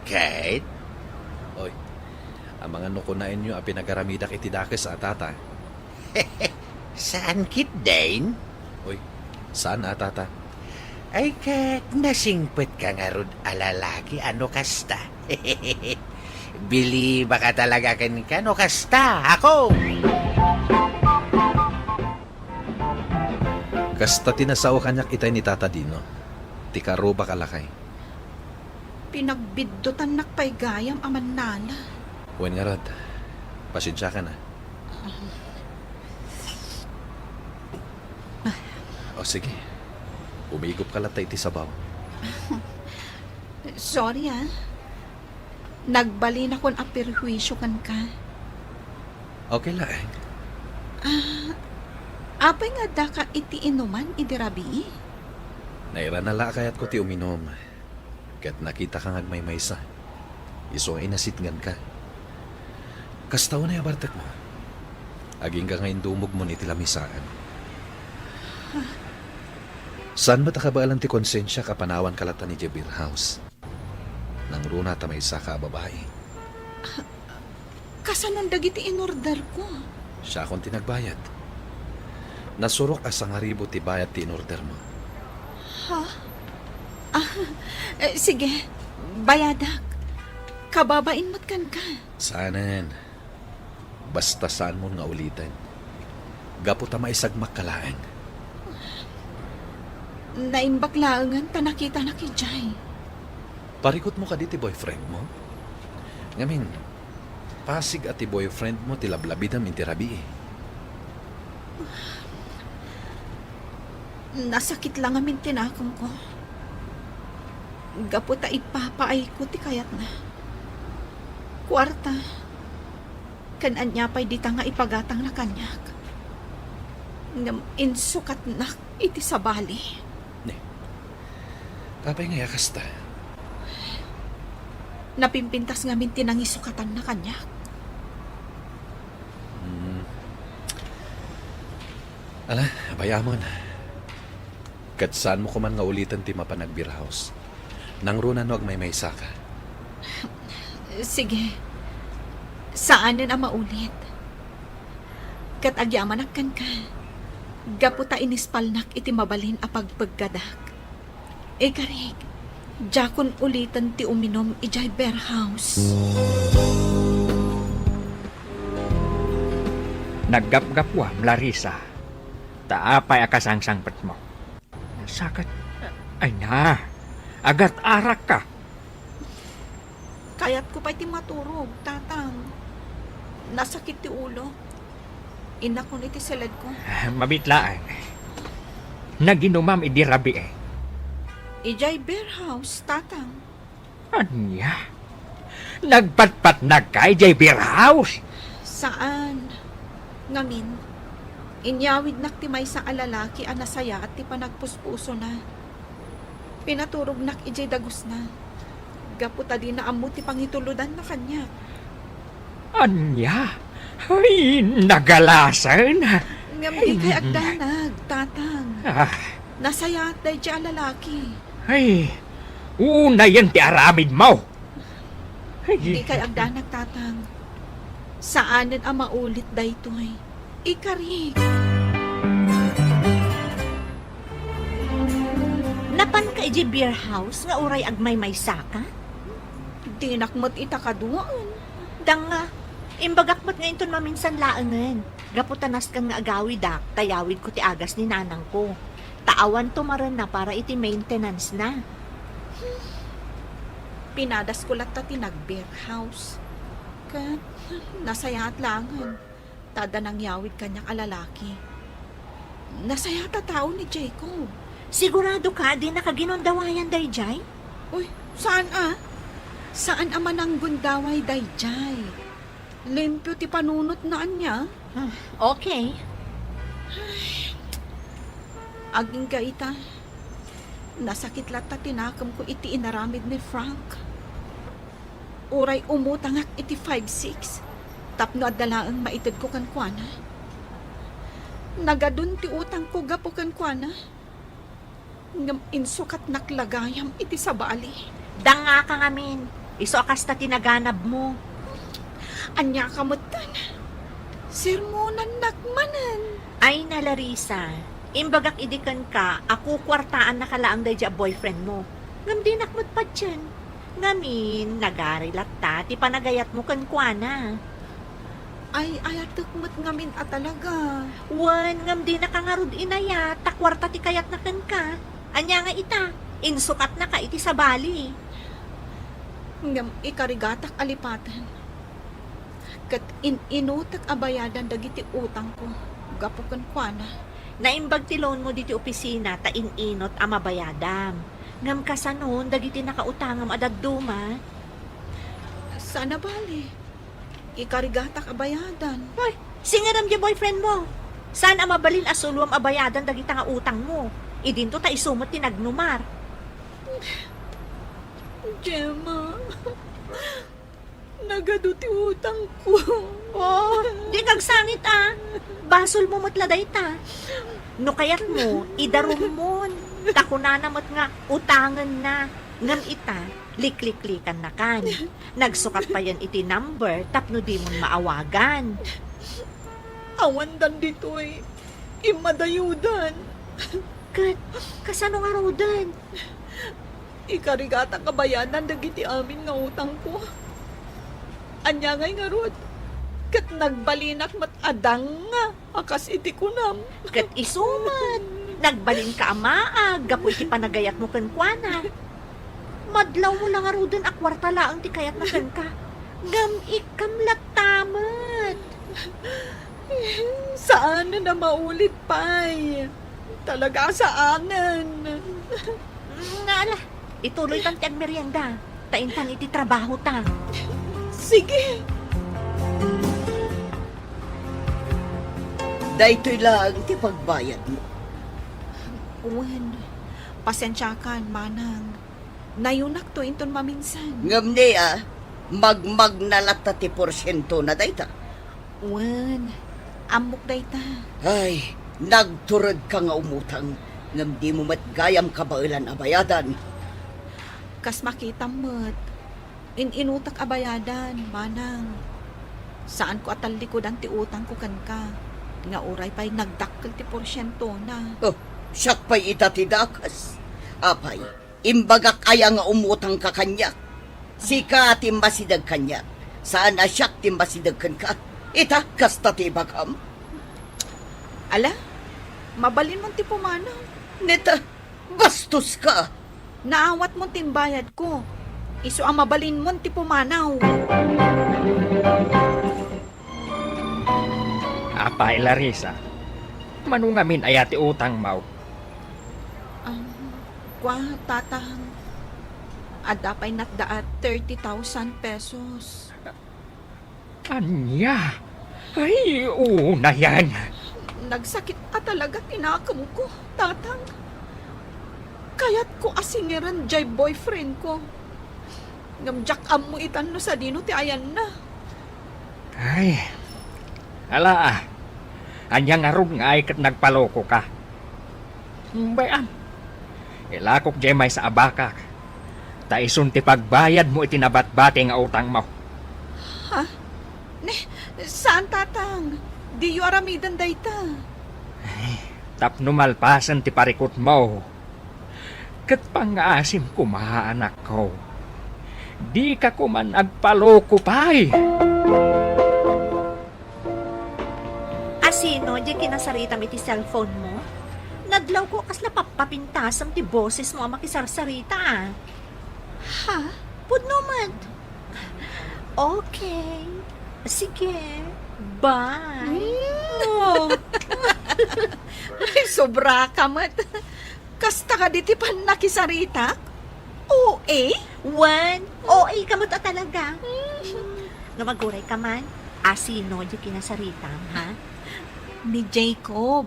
Kahit? Oy, ang mga nukunain nyo a pinagaramida iti dakes sa atata. Saan kit, Dane? Oy, saan atata? Ay kat nasingpet ka nga ron alalaki ano kasta. Bili baka talaga kan ka no kasta ako. Kasta tinasao kanyak itay ni Tata Dino. Ti karuba kalakay. Pinagbiddutan nakpay gayam aman nana. Wen nga rod, pasensya ka na. O sige, umigop ka latay ti sabaw. Sorry Nagbali na kon apirhuisyo kan ka. Okay lang. Apay nga da ka iti inuman idirabi? Naira na la kayat ko ti uminom. Kat nakita kang agmay-maysa. Iso ay nasitngan ka. Kastaw na yabartak mo. Aging ka ngayon dumog mo ni tilamisaan. Saan ba takabaalan ti konsensya kapanawan kalata ni Jebir House? Nang runa ta may isa ka babae. Kasanon dagiti in-order ko? Siya akong tinagbayad. Nasurok asang haribo ti bayad ti in-order mo. Sige, bayadak. Kababain mo't kan ka. Saanan. Basta saan mo nga ulitin. Gapo ta maisagmak kalaan. Naimbaklangan ta nakita na ki Jai. Parikot mo ka di ti boyfriend mo? Ngamin, pasig at ti boyfriend mo ti lablabidam inti rabi eh. Nasakit lang amin tinakong ko. Gapo ta ipapaay ko ti kayat na. Kwarta. Kanan niya pa'y di ta nga ipagatang na kanyak. Ngam insukat na iti sabali. Kapay nga yakas ta. Napimpintas ngamin tinangisukatan na kanya. Ala, bayamon. Kat saan mo kuman nga ulitan ti mapanag beer house? Nang runan wag may saka. Sige. Saanin ang maulit? Kat agyaman akkan ka. Gaputa inispalnak iti mabalin a pagpaggadak. E karig, jakon ulitan ti uminom ijay beer house. Naggapgapwam, Larissa. Taapay akasangsangpat mo. Sakat, ay na, agat arak ka. Kayat ko pa iti maturog, tatang. Nasakit ti ulo. Inakon iti salad ko. Mabitlaan. Naginumam idirabi eh. Ijay beer house, tatang. Anya? Nagpatpat na kay J. Beer House? Saan? Ngamin. Inyawid nak ti may sa alalaki a nasaya at ti panagpuspuso na. Pinaturog nak ijay dagos na. Gaputa di na amo ti pangituludan na kanya. Anya? Ay, nagalasan. Ngam di kay agdanag, tatang. Ah, Nasaya at day a lalaki. ay, una yan ti aramid mo. Di Ay, kay agdanag, tatang. Saanan ang maulit daytoy? Ikarig. Napan ka iji beer house nga uray agmay may saka? Di nakmat itakaduan. Danga, imbagakmat ngayon ton maminsan laangan. Gaputanas kang nga agawid tayawid ko ti agas ni nanang ko. Taawan tumaran na para iti maintenance na. Pinadas ko latta tinag-beer house. Kat, nasaya at langan. Tada nang yawid kanyang alalaki. Nasaya ta tao ni Jacob. Sigurado ka di nakaginondawayan dayjay? Uy, saan Saan ama nang gundaway dayjay? Limpyo ti panunot na anya. Okay. Aging gaita. Nasakit latta tinakam ko iti inaramid ni Frank. Uray umutangak iti 5-6. Tapno adalaang maitid ko kankwana. Nagadun ti utang ko gapo kankwana. Ngam insukat naklagayam iti sabali. Danga ka ngamin. Iso akas ta tinaganab mo. Anya kamutan. Sirmonan nakmanan. Ay na Larissa, imbagak idikan ka, ako kwartaan na kalaang dayja boyfriend mo. Ngam di nakmat pa dyan. Ngamin, nagarilat ta, ti panagayat mo kankwana. Ay, ayatukmat ngamin at talaga. Wan, ngam di nakangarod inaya, takwarta ti kayat na ka. Anya nga ita, insukat na ka iti sabali. Ngam ikarigatak alipatan. Kat inutak abayadan dagiti utang ko. Gapukan kwa na. Naimbag ti loan mo diti opisina, ta ininot amabayadam. Ngam kasanon, dagiti nakautangam adagduma. Sana bali. Ikarigatak abayadan. Hoy, singaram di boyfriend mo. Saan amabalin asuluam abayadan dagiti nga utang mo? Idinto ta isumot tinagnumar. Gemma, nagaduti utang ko. Oh, di kagsangit Basol mo matladay ta. No kayat mo, idarum mo. Takunanamat nga, utangan na. Ngam ita, liklik-likan na kan. Nagsukat pa yan iti number, tapno di mo maawagan. Awandan dito'y imadayudan. Kasano nga rodan? Ikarigata kabayanan dagiti amin nga utang ko. Anya ngay nga rod. Kat nagbalinak mat adang nga. Akas iti kunam. Kat isuman. Nagbalin ka amaag. Gapoy ti panagayat mo kankwana. Madlaw mo lang nga rodan akwarta laang ti kayat na kanka. Ngam ikam latamat. Saan na maulit pa'y? Talaga saanan. Nala, ituloy tang tiyag merienda. Taintan iti trabaho ta. Sige. Dahito lang ti pagbayad mo. Uwan, pasensya ka, manang. Nayunak to inton maminsan. Ngam niya, magnalat ti porsyento na dayta. Wan, amok dayta. Ay, nagturod ka nga umutang. Ngam di mo matgayam kabailan abayadan. Kas makita mo't. Inutak abayadan, manang. Saan ko atalikodan ti utang ko kan ka. Nga oray pa'y nagdakkel ti porsyento na. Oh, siyak pa'y itatidakas. Apay, imbagak kaya nga umutang ka kanya. Sika timbasidag kanya. Saan na siyak timbasidag kan ka. Ita, kasta ti bagam. Ala, mabalin mo ti pumanaw. Neta, bastos ka. Naawat mo timbayad ko. Iso ang mabalin mo ti pumanaw. Apay, Larissa. Manungamin ayati utang mau. Kwa, tatang. Adapay natdaat 30,000 pesos. Anya? Ay, una yan. Nagsakit talaga tinakam ko, tatang. Kaya't ko asingiran jay boyfriend ko. Ngamjak mo itan no sa dino ti ayan na. Ay, ala. Anya nga rog nga ay kat nagpaloko ka. Bayan. Ilakok jay may sa abakak. Taisun ti pagbayad mo itinabat-bati nga utang mo. Ha? Saan tatang? Di yu aramidan dayta. Tapno malpasan ti parikot mo. Kat pang-asim kumaanak ko. Di ka kuman agpaloko pa'y. Asino, di kinasaritam iti cellphone mo? Nadlaw ko kas napapapintasam ti boses mo ang makisarsarita ah. Ha? Pudno man. Okay. Sige. Bye. Oh. Ay, sobra ka mat. Kasta ka diti pan nakisarita? Oo eh? Wan, OA ka mo ta talaga. Nga maguray ka man, asino di kinasaritam, ha? Ni Jacob.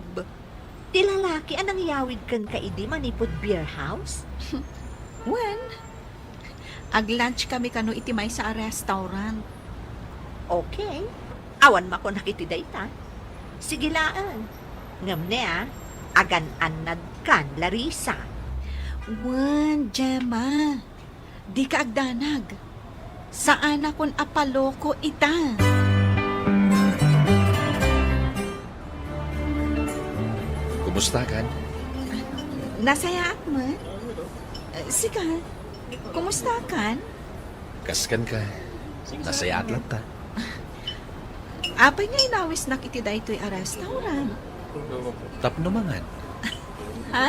Ti lalaki anang yawid kan ka idi manipod beer house? When? Ag-lunch kami kano iti may sa restaurant. Okay. Awan ma ko nakitiday ta. Sige laan. Ngam ne agan-anad kan, Larissa. Wan, Gemma. Di ka agdanag. Saan akon apaloko ita? Kumusta kan? Nasaya mo? Sika, kumusta kan? Kaskan ka. Nasaya at lang ta. Apay nga inawis nakitiday to'y a restaurant. Tapno mangan. Ha?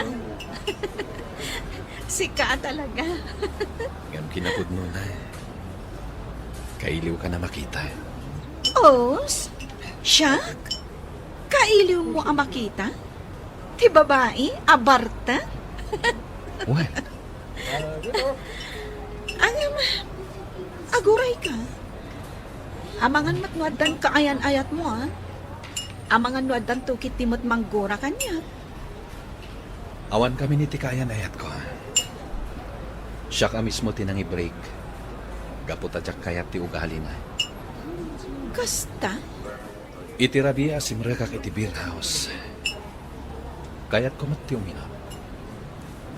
Sika talaga. Ngam kinapod nun na. Kailiw ka na makita. Os? Siyak? Kailiw mo ang makita? Ti babae? Abarta? What? Angam, aguray ka. Amangan matnuadan ka ayan-ayat mo, ha? Amangan nuadan tukit timot manggura kanya. Awan kami ni tikayan ayat ko. Siya ka mismo tinang i-break. Gaputa tsak kayat ti ugali na. Kasta? Itirabiya simrekak iti beer house. Kayat ko mati uminap.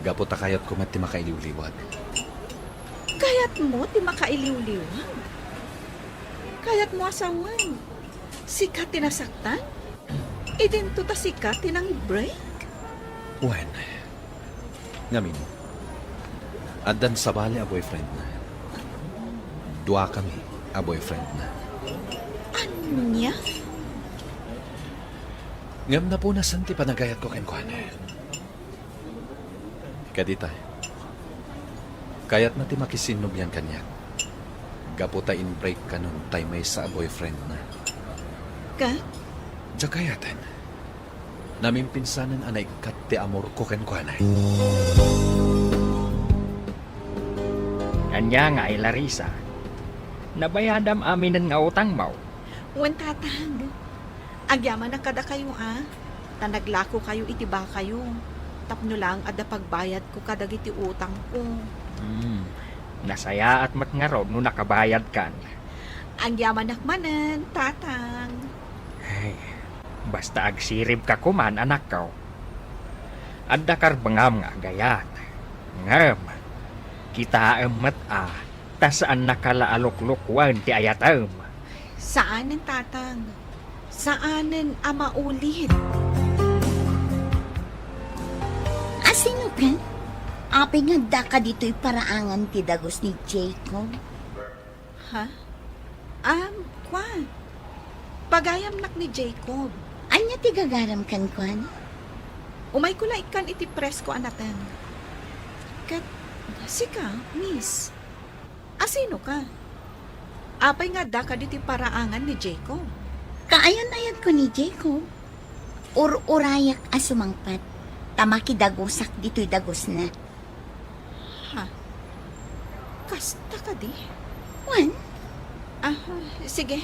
Gaputa kayat ko mati makailiw-liwag. Kayat mo ti makailiw-liwag? Kayat mo asawan? Sikat tinasaktan? Idinto ta sikat tinang break? When? Ngamin, adan sa bali a boyfriend na. Dua kami a boyfriend na. Anya? Ngam na po nasan ti panagayat ko kenkwan. Kadita, kayat na ti makisinog yan kanya. Gaputa in break ka nun tay may sa boyfriend na. Ka? Diya kayatan. Namin pinsanan anay kat ti amor ko kenkwan. Anya nga ay Larissa. Nabayadam aminan nga utang mo. Wan tatang. Agyaman na kada kayo, Tanaglako kayo itiba kayo. Tapno lang ada pagbayad ko kadagiti utang ko. Nasaya at matngarod no nakabayad kan. Ang yaman nakmanan, tatang. Ay, basta agsirib ka kuman, anak ko. Adda kar bangam nga gayat. Ngam, kita emet tasaan nakalaalok-lokwan ti ayatam. Saan ang tatang? Saanan ama ulit? Asino ka? Api nga da ka dito'y paraangan ti dagos ni Jacob. Ha? Kwan. Pagayam nak ni Jacob. Anya ti gagaram kan kwan? Umay ko ikan iti press ko anatan. Kat, sika, miss. Asino ka? Apay nga da ka diti paraangan ni Jacob. Kaayan-ayat ko ni Jacob. Urayak asumangpat. Tamaki dagosak dito'y dagos na. Kasta ka di. Wan? Sige.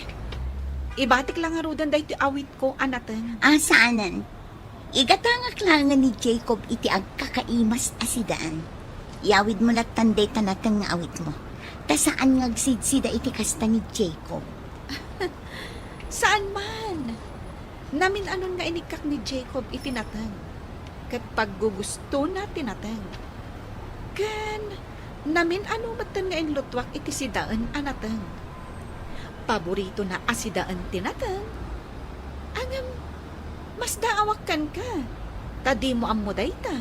Ibatik lang nga rudan dahi ti awit ko anatan. Saanan? Igatangak lang nga ni Jacob iti agkakaimas asidaan. Iawid mo lang tanday tanatang nga awit mo. Ta saan nga agsidsida iti kasta ni Jacob? Saan man? Namin anon nga inikak ni Jacob itinatang. Kat paggugusto na tinatang. Kan, namin ano matan nga inlutwak iti sidaan anatang. Paborito na asidaan tinatang. Angam, mas daawak kan ka. Tadi mo ang modayta.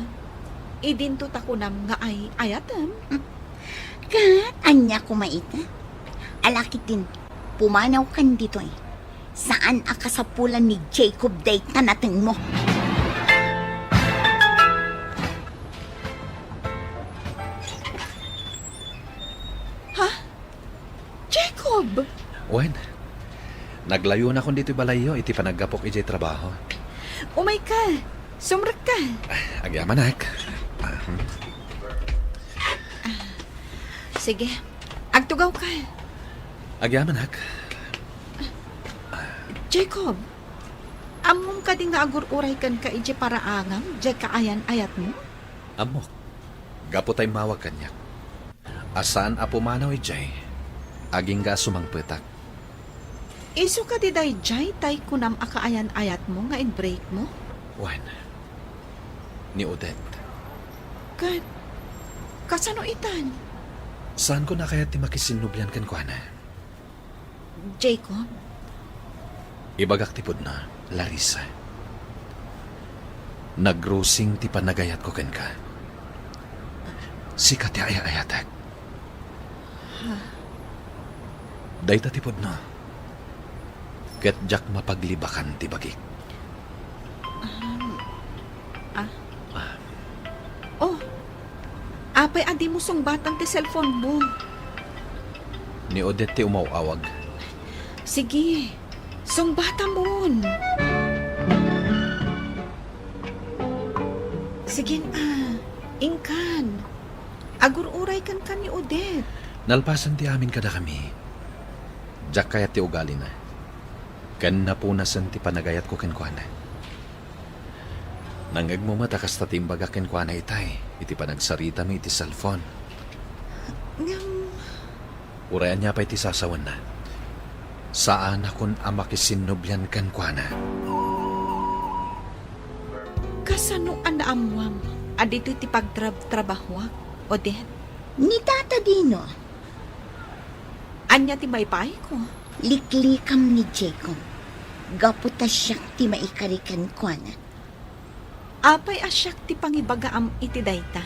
Idinto takunam nga ay ayatam. Ka, anya kumaita? Alakit din, pumanaw kan dito eh. Saan akasapulan ni Jacob day tanateng mo? Jacob! Wen, naglayo na kung dito'y balayo, iti panaggapok ijay trabaho. Umay ka! Sumrak ka! Agyamanak. Sige, agtugaw ka. Agyamanak. Jacob, amom ka din nga agur-uray kan ka ije paraangam, diya kaayan ayat mo? Amok, gapo tay mawag kanyak. Asaan apumanaw ijay, aging ga sumangpetak. Iso ka di day jay, tay kunam akaayan ayat mo nga in break mo? Wen, ni Odette. Kat, kasano itan? Saan ko na kaya ti makisinubyan kan kwa na? Jacob, Ibagak tipod na, Larissa. Nagrosing ti panagayat ko ken ka. Sikat ti aya-ayatak. Dayta tipod na. Ket jak mapaglibakan ti bagik. Oh, apay adi mo batang ti cellphone mo. Ni Odette ti umawawag. Sige, bata mon. Sige ingkan. Agur-uray kan ni Odette. Nalpasan ti amin kada kami. Jak kaya ti ugali na. Kan napunasan ti panagayat ko ken kuana. Nangag mo matakas ta timbaga ken kuana itay. Iti panagsarita mi iti cellphone. Urayan niya pa iti sasawan na. Saan akon amakisinubyan kan kuana. Kasano anaamuam? Adito ti pagtrabaho, Odette? Ni Tata Dino, Anya ti maypay ko. liklikam ni Jacob. Gaputa siya ti maikarikan kwa na. Apay asyak ti pangibagaam iti dayta.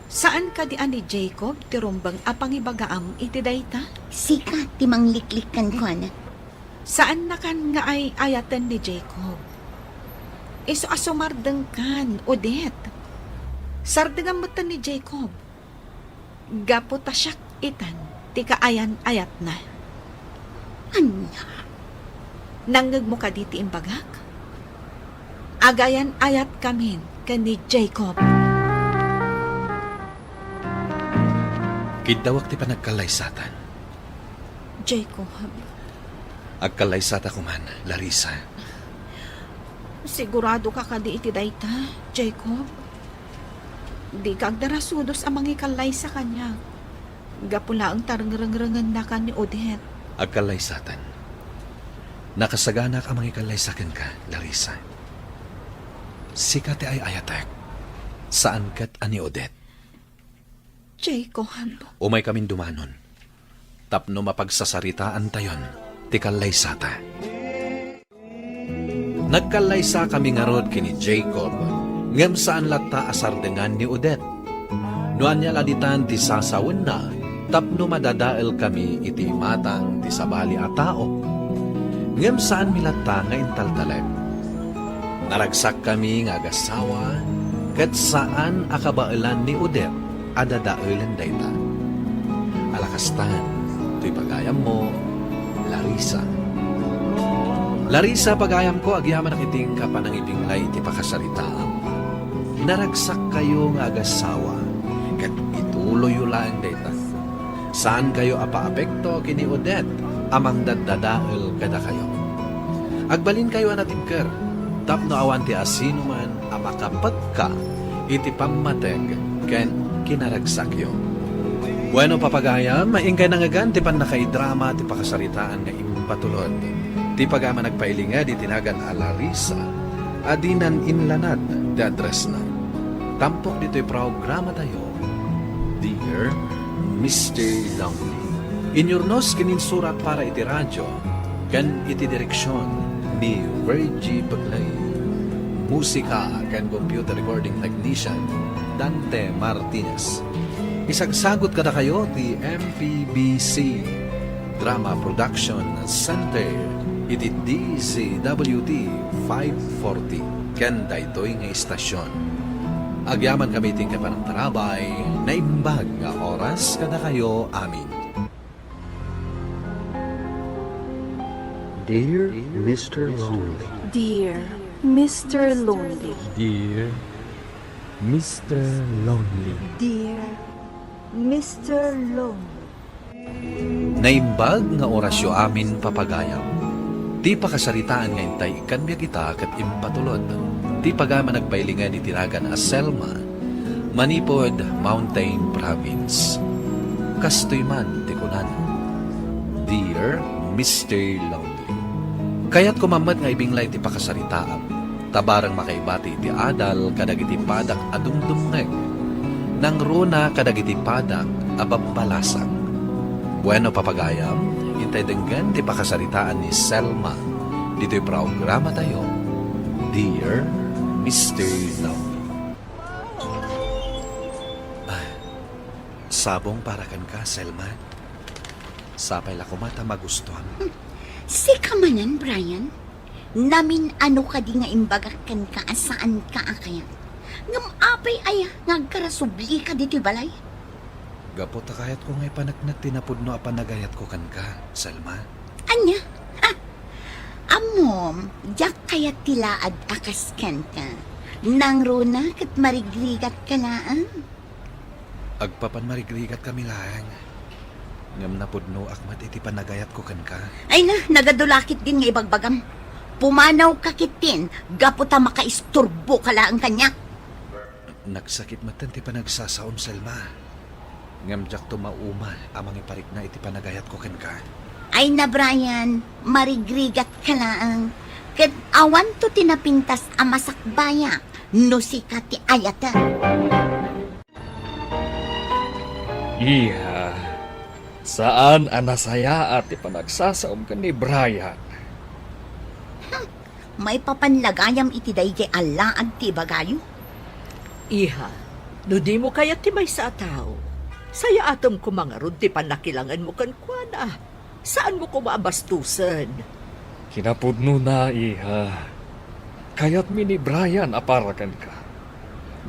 Saan ka di ani Jacob ti rumbang apangibagaam iti dayta? Sika ti mangliklikan kwa na. Saan na kan nga ay ayatan ni Jacob? Iso asumardeng kan, Odette. Sardengan mo ni Jacob. Gapo tasyak itan, ti kaayan ayat na. Anya? Nangag mo ka diti imbagak? Agayan ayat kamin kan ni Jacob. Kidawak ti panagkalaysatan. Jacob, Agkalaysata ko man, Larissa. sigurado ka kadi iti dayta, Jacob? Di kag narasudos ang mangikalay sa kanya. Gapula ang tarang-rang-rangan na ka ni Odette. Agkalay satan. Nakasagana ka mangikalay sa akin ka, Larissa. Sikate ay ayatek. Saan kat ani Odette? Jacob, Umay kaming dumanon. Tapno mapagsasaritaan tayon, tikalay sata. Nagkalay sa kami nga rod kini Jacob, ngem saan lata asardengan ni Odette. Nuan niya laditan ti sasawin na, tapno madadael kami iti matang ti sabali a tao. Ngem saan milata nga intaltalem. Naragsak kami nga agasawa, kat saan akabaelan ni Odette adadaelan dayta. Alakastan, to'y pagayam mo, Larissa. Larissa, pagayam ko, agyaman ang iting kapanangibinglay iti pakasaritaam. Naragsak kayo nga agasawa, kat ituloy lang dayta. Saan kayo apa-apekto kini Odette, amang dadadael kada kayo. Agbalin kayo anatimker, tapno awan ti asino man amakapat ka, iti pamateg, ken kinaragsak yo. Bueno papagayam, maingkay nangagan ti pan nakaidrama ti pakasaritaan nga impatulod. Ti pagama nagpailinga di tinagan a Larissa, adinan inlanad ti address na. Tampok dito'y programa tayo, Dear Mr. Longley. Inyornos kininsurat para iti radyo, kan iti direksyon ni Virgie Baglay. Musika kan computer recording technician, Dante Martinez. Isagsagot kada kayo ti MPBC Drama Production Center iti DZWT 540 ken daytoy nga istasyon. Agyaman kami ting kapanangtarabay na imbag nga oras kada kayo amin. Dear Mr. Longley. Dear Mr. Lonely. Dear Mr. Lonely. Dear Mr. Lonely. Naimbag nga orasyo amin papagayam. Ti pakasaritaan nga intay ikanbiya kita kat impatulod. Ti pagama nagpailingan ni tinagan a Selma, Manipod Mountain Province. Kastoy man ti kunan. Dear Mr. Lonely. Kaya't kumamat nga ibinglay ti pakasaritaan. Tabarang makaibati ti adal kadagiti padak adumdumneg. Nang runa kadagiti padak ababalasang. Bueno papagayam, intay denggan ti pakasaritaan ni Selma. Dito'y programa tayo, Dear Mr. Lonely. Sabong para kan ka, Selma. Sapay la kumata magustuhan. Si kamanan, Brian. Namin ano ka di nga imbagakan ka saan ka akaya. Ngam apay ay nagkarasubli ka dito'y balay. Gapot akayat ko ngay panagnak tinapudno apan nagayat ko kan ka, Selma. Anya? Ha? Amom, jak kayat tilaad akas kan ka. Nang runa kat marigrigat ka naan. Agpapan marigrigat kami lang. Ngam napudno akmat iti panagayat ko kan ka. Ay na, nagadulakit din nga ibagbagam. Pumanaw kakitin, gaputa makaisturbo ka lang kanya. Nagsakit matan ti panagsasaon, Selma. Ngam jak tumauma amang iparik na iti panagayat ko kan ka. Ay na, Brian, marigrigat ka lang. Kat awan to tinapintas amasakbaya, no si kati ayata. Iha, saan anasaya at ipanagsasaom ka ni Brian? May papanlagayam iti dayjay alaag ti bagayo. Iha, no di mo kaya ti may sa tao. Saya atom ko mga rod ti panakilangan mo kan kuana. Saan mo ko maabastusan? Kinapudno na, iha. Kaya't mi ni Brian aparakan ka.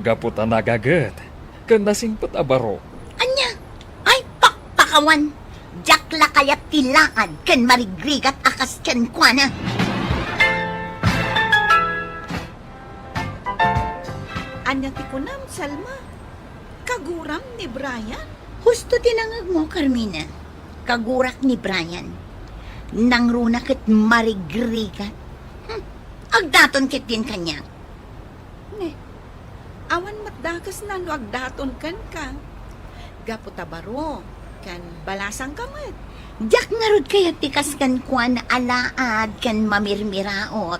Gaputa nagagat, kan nasingpat abaro. Anya? Ay, pakpakawan. Jakla kayat tilaad kan marigrigat akas kan kuana. Anya ti kunam, Selma. Kaguram ni Brian. Husto tinangag mo, Carmina. Kagurak ni Brian. Nang runa kat marigrigat. Agdaton kit din kanya. Awan matdakas na no agdaton kan ka. Gaputa baro, kan balasang kamat. Jak nga rod kaya tikas kan kuan alaad kan mamirmiraot.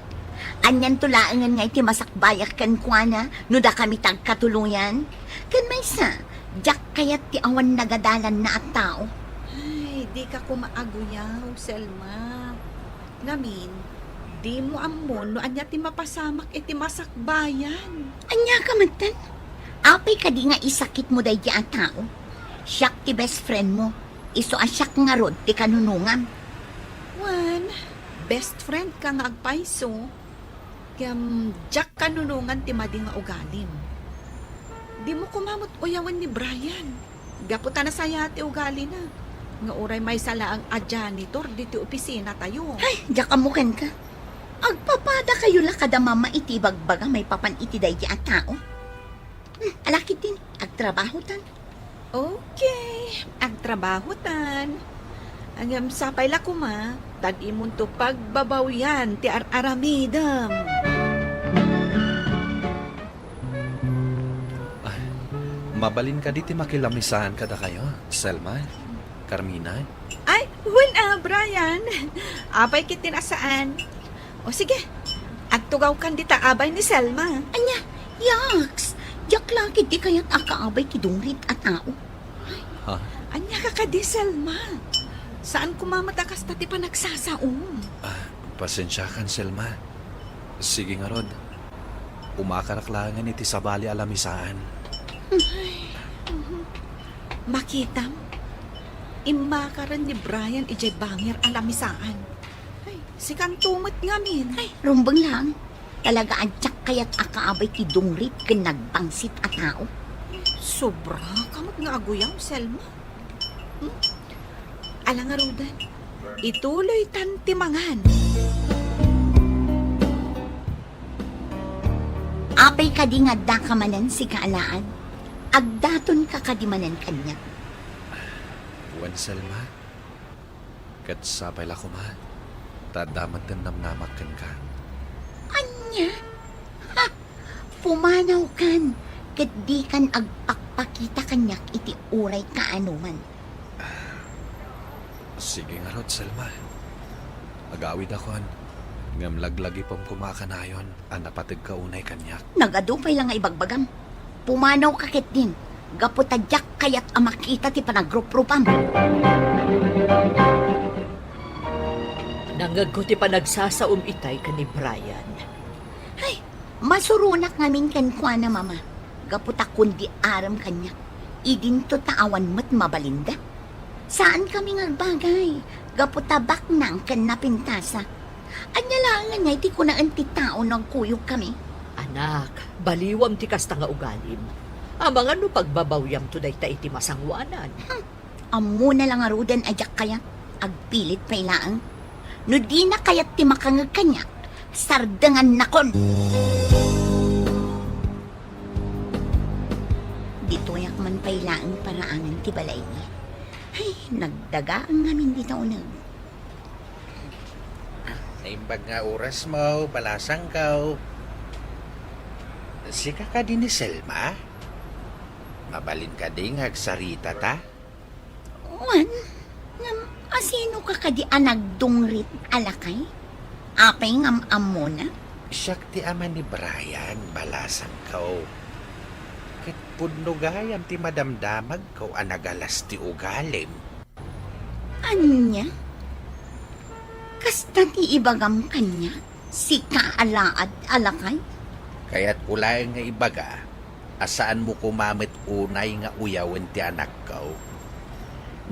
Anyan tulaangan nga iti masakbayak kan kuana no da kami tagkatuluyan. Kan may sa, jak kaya ti awan nagadalan na at tao. Ay, di ka kumaaguyaw, Selma. Ngamin, di mo amon no anya ti mapasamak iti masakbayan. Anya ka mantan? Apay ka di nga isakit mo day di ang tao. Siyak ti best friend mo. Iso asyak nga rod ti kanunungan. Wan, best friend ka nga agpaiso. Kayam, jak kanunungan ti madi nga ugalim. Di mo kumamot uyawan ni Brian. Gaputa na saya ti ugali na. Nga uray may sala ang janitor dito opisina tayo. Ay, jak amukan ka. Agpapada kayo la kada mama iti bagbaga may papan iti day di ang tao. Alakit din, agtrabaho tan. Okay, agtrabaho tan. Ang sapay la kuma, tad imon to pagbabawyan ti aramidam. Mabalin ka di ti makilamisahan kada kayo, Selma, Carmina. Ay, Brian. Abay kit tinasaan. O sige, agtugaw kan di taabay ni Selma. Anya, yaks. Jak lakit di kaya't akaabay kidungrit at tao. Ha? Anya ka di Selma. Saan kumamatakas tati pa nagsasaom? Pasensya kan, Selma. Sige nga rod. Umakaraklangan iti sabali alamisaan. Makitam, imakaran ni Brian ijay bangir alamisaan. Ay, si kantumot ngamin. Ay, rumbang lang. Talaga adyak kaya't akaabay kidungrit ken nagbangsit at tao. Sobra kamot nga aguyaw, Selma. Alang nga Rudan, ituloy tantimangan. Apay ka di nga da kamanan si kaalaan. Agdaton ka kadimanan kanya. Buwan, Selma. Kat sapay la kuma. Tadamat din namnamakan ka. Anya? Ha? Pumanaw kan. Kat di kan agpakpakita kanyak iti uray kaanuman. Sige nga rod, Selma. Agawid akon. Ngam laglagi pang kumakanayon. Ang napatig ka unay kanyak. Nagadupay lang nga ibagbagam. Pumanaw kakit din. Gaputadyak kaya't amakita ti panagrupropam. Nangag ko ti panagsasaum itay ka ni Brian. Ay, masurunak ngamin kan kwa na mama. Gaputa kundi aram kanyak. Idinto taawan mo't mabalinda. Saan kami ngagbagay? Gaputa baknang kan napintasa. Anya langan nga iti ko na anti tao nagkuyog kami. Anak, baliwam ti kasta nga ugalim. Amang ano pagbabawyam to day ta iti masangwanan. Amo na lang arudan ajak kaya. Agpilit pa ilaang. No di na kaya't ti makangag kanya. Sardangan nakon. Dito yak man pa ilaang paraangan ti balay niya. Ay, nagdaga ang namin dito unang. Naimbag nga oras mo, balasang ka. Sika ka din ni Selma? Mabalin ka din hagsarita ta? Wan, ngam asino ka kadi anagdungrit alakay? Apay ngam amo na? Siyak ti ama ni Brian, balasang ka. Kit pudnugayam ti madamdamag ko anagalas ti ugalim. Anya? Kasta ti ibagam kanya? Si kaalaad alakay? Kaya't ulay nga ibaga, asaan mo kumamit unay nga uyawan ti anak ko.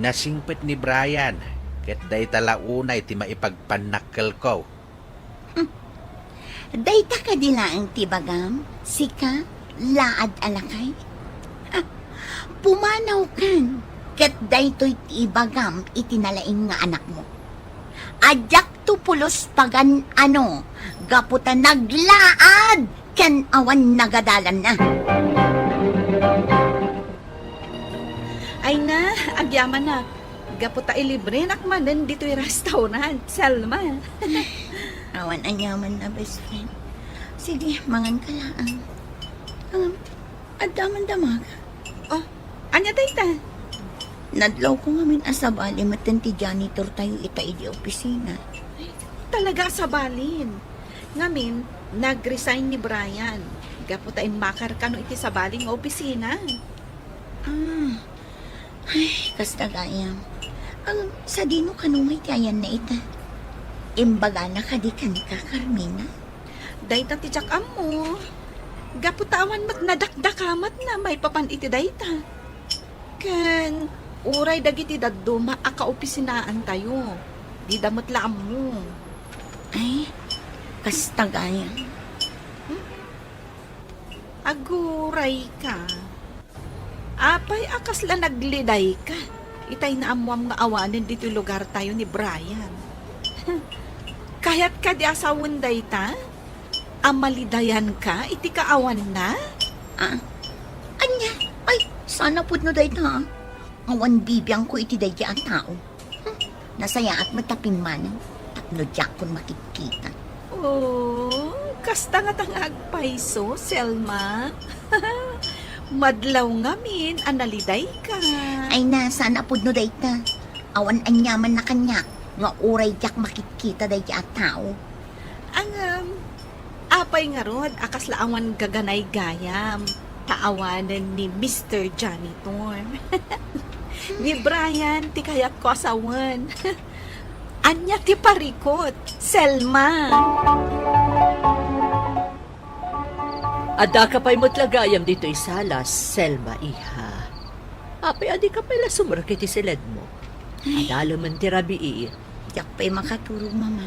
Nasingpit ni Brian, ket day tala unay ti maipagpanakkel ko. Dayta ka dilaang tibagam, sika, laad alakay? Pumanaw kan, ket daytoy tibagam itinalaing nga anak mo. Adyak tu pulos pagan ano, gaputa naglaad, ken awan nagadalan na. Ay na, agyaman na. Gaputa ilibre nakmanan dito'y restaurant, Selma. Awan anyaman na best friend. Sige, mangan ka lang. At damang-damag. Oh, anya dayta? Nadlaw ko ngamin asabali matan ti janitor tayo itay di opisina. Talaga sa balin. Ngamin, nag-resign ni Brian. Gapo tayong makar ka no iti sa baling nga opisina. Ay, kasta gayam. Ang sa dino kanungay tiyan na ita. Imbaga na kadikan ka, Carmina. Dayta ti tiyakam mo. Gapo tawan mat nadakdakamat na may papan iti dayta. Ken, uray dagiti dadduma aka opisinaan tayo. Di damot laam mo. Ay, kasta gayam. Aguray ka. Apay akas la nagliday ka. Itay na amuam nga awanin dito lugar tayo ni Brian. Kayat ka di asawon day ta? Amalidayan ka? Iti kaawan na? Anya, ay, sana pud no day ta. Awan bibiyang ko iti day ang tao. Nasaya at matapin man. Tapno diyak kung makikita. Oh, kasta nga tangag paiso, Selma. Madlaw ngamin, analiday ka. Ay na, sana pud no day ta. Awan anyaman na kanya. Nga uray diyak makikita day ang tao. Ang, apay nga rod, akas laawan gaganay gayam. Taawanan ni Mr. Janitor. Ni Brian, ti kayat ko asawan. Anya ti parikot, Selma. Ada ka pa'y matlagayam dito isalas, Selma, iha. Apay, adi ka pa'y lasumrakit isilad mo. Adalo man ti rabii. Diyak pa'y makaturog, mama.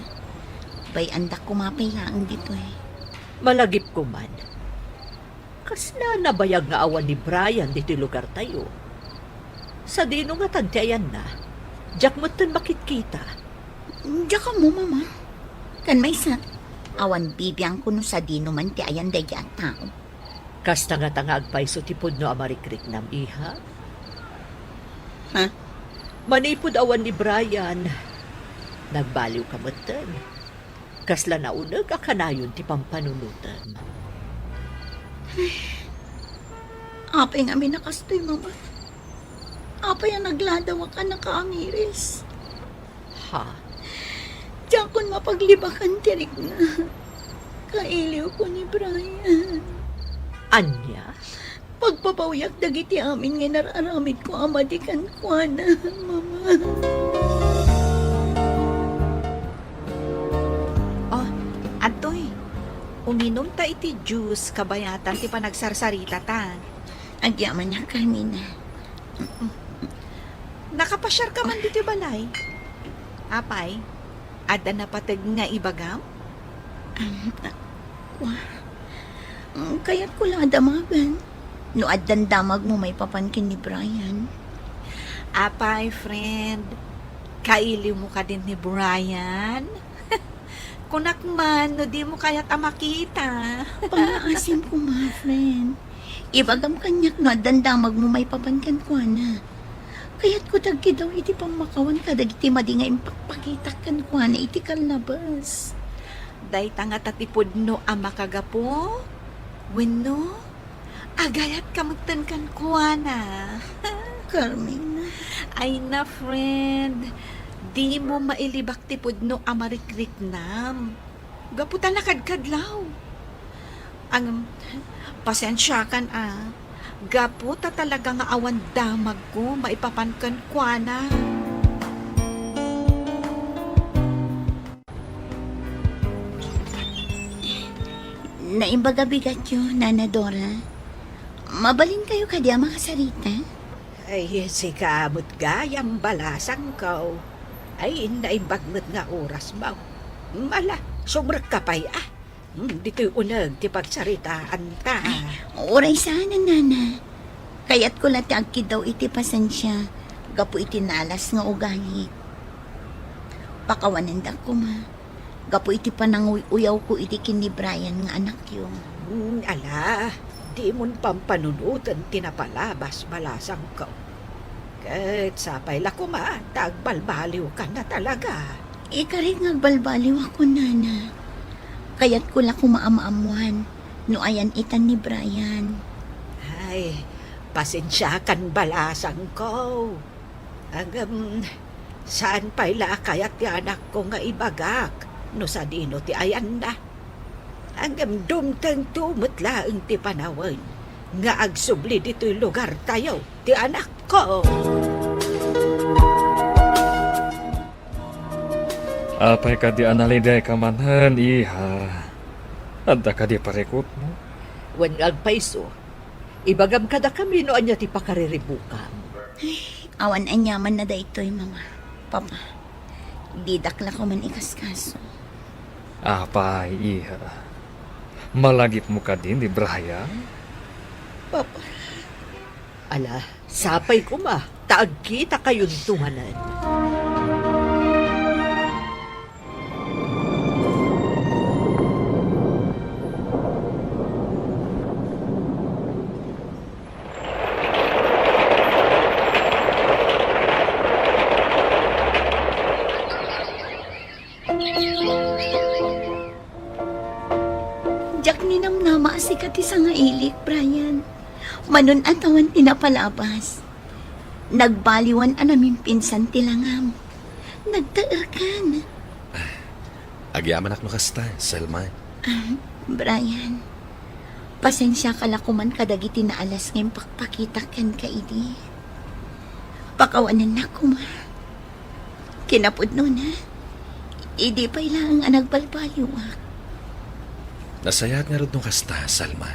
Bay andak kumapay lang dito eh. Malagip ko man. Kasla nabayag nga awan ni Brian dito lugar tayo. Sa dino nga tagtayan na, diyak mo tan makikita. Diyak ka mo, mama. Kan may sa awan bibiyang kuno sa dino man ti ayan day ang tao. Kasta nga tangag paiso tipod no amarikrik nam iha. Ha? Manipod awan ni Brian. Nagbaliw ka matan. Kasla naunag akanayon ti pampanunutan. Apay nga may nakastoy, mama. Apay ang nagladaw ka na kaangiris. Ha? Diyan ko mapaglibakan tirik na. Kailiw ko ni Brian. Anya? Pagpapawiyak dagiti amin nga nararamid ko amadikan ko na, mama. Oh, Antoy, uminom ta iti juice kabayatan ti panagsarsarita ta. Agyaman na, Carmina. Nakapasyar ka man dito balay. Apay, ada na patag nga ibagam? Kaya't ko lang damagan. No adan damag mo may papankin ni Brian. Apay, friend, kailiw mo ka din ni Brian. Kunak man, no di mo kaya't makita. Pangaasim ko, ma, friend. Ibagam kanyak no adan damag mo may papankin ko na. Kaya't ko tagki daw iti pang makawan ka dagiti madi nga impakpakitakan ko na iti kalabas. Day tanga tatipod no ama kagapo. Wenno, agayat kamutan kan kuana. Carmina. Ay na, friend. Di mo mailibak tipod no amarikrik nam. Gaputan na kadkadlaw. Ang pasensya kan Gaputa talaga nga awan damag ko maipapankan kuana. Naimbaga bigat yun, Nana Dora. Mabalin kayo kadya makasarita. Ay, si kamot gayang balasang ko. Ay, naimbagnat nga oras mo. Mala, sumrak ka pa'y dito'y unag ti pagsaritaan ta. Oray sana, Nana. Kaya't ko lati agki daw iti pasensya. Gapo iti nalas nga ugali. Pakawanan da ko, ma. Gapo iti pananguyaw ko iti kini Brian nga anak yun. Ala, di mon pampanunutan tinapalabas balasang ko. Kahit sapay la ko ma, tagbalbaliw ka na talaga. Ikarit nga balbaliw ako, Nana. Kaya't ko la kumaamaamuan no ayan itan ni Brian. Ay, pasensya kan balasang ko. Saan pa'y lakayat ti anak ko nga ibagak, no sa dino ti ayan na. Dumtang tumutlaang ti panawan, nga agsubli dito'y lugar tayo, ti anak ko. Apay ka di analiday ka manhan, iha. Anda ka di parekot mo. Wen agpaiso, ibagam kada kami no anya ti pakariribukam. Awan anyaman na daytoy, mama. Papa, didakla ko man ikaskaso. Apay, iha. Malagip mo ka din, di Brian? Papa. Ala, sapay ko ma, taag kita kayong tumanan. Jak ninamnama si katisa nga ilik, Brian. Manon atawan tinapalabas. Nagbaliwan anaming pinsan tilangam. Nagtaer kan. Agyaman ak no kasta, Selma. Brian, pasensya ka lakuman kadagiti na alas ngayon pakpakita kan ka idi. Pakawanan na ko ma. Kinapod nun ha. Idi pa ilang ang nagbalbaliwak. Nasayat nga rod no kasta, Salma.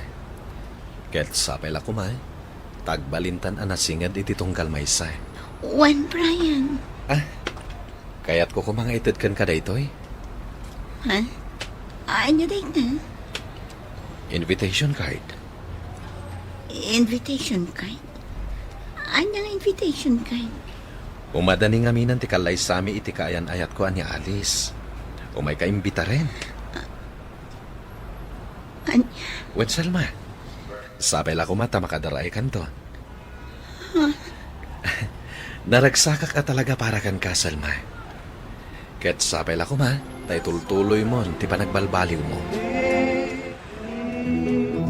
Ket sapay la kumay, tagbalintan anasingad iti tunggal maysay. Juan Brian. Kayat ko kumanga itid kan kada itoy. Ha? Ano day na? Invitation card. Invitation card? Anyang invitation card? Umadani nga minan ti kalay sami iti kaayan ayat ko anya Alice. Umay ka imbita rin. Wen Salma, sabay la kumata makadaray kanto. Naragsakak ka talaga para kan ka, Salma. Ket sabay la kuma, tay tultuloy mo, ti panagbalbaliw mo.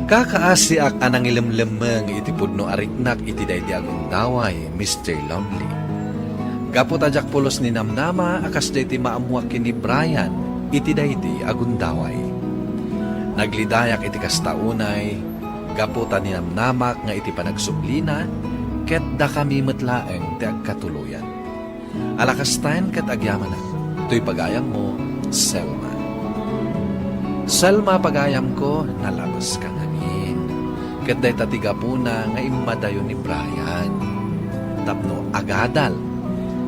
Kakaasi ak anang ilemlemeng iti pudno ariknak iti daydi agundaway, Mr. Lonely. Kapot ajak pulos ni namnama akas dayti maamuak kini Brian, iti daydi agundaway. Naglidayak iti kastaunay, gaputan ni namnamak nga iti panagsublina, ket da kami metlaeng ti agkatuluyan. Alakastan ket agyaman na, to'y pagayam mo, Selma. Selma pagayam ko, nalabas ka ngamin. Ket day tatiga po na nga imadayo ni Brian. Tapno agadal,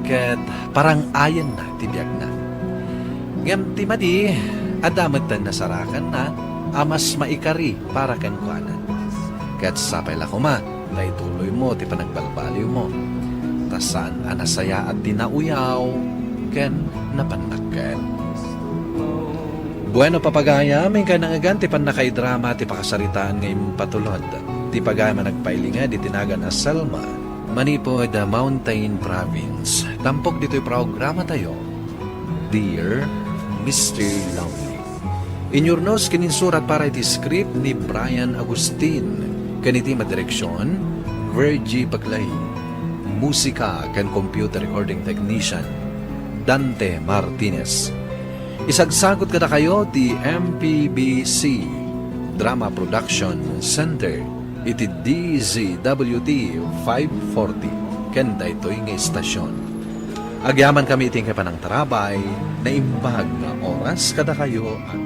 ket parang ayan na tibiyag na. Ngam ti madi, adamat na nasarakan na, amas maikari para kan kuanan. Ket sapay la kuma, tay tuloy mo ti panagbalbaliw mo. Tasan anasaya at tinauyaw, ken napanakkel. Bueno papagaya, may kanangagan ti panakaidrama ti pakasaritaan ngayong patulod. Ti pagaya managpailinga di tinagan as Selma, manipo the Mountain Province. Tampok dito'y programa tayo, Dear Mr. Lonely. Inyurnos kininsurat para iti script ni Brian Agustin. Kaniti madireksyon, Virgie Baglay. Musika kan computer recording technician, Dante Martinez. Isagsagot kada kayo ti MPBC Drama Production Center iti DZWT 540 ken daytoy nga istasyon. Agyaman kami iting kapanang tarabay na imbag nga oras kada kayo at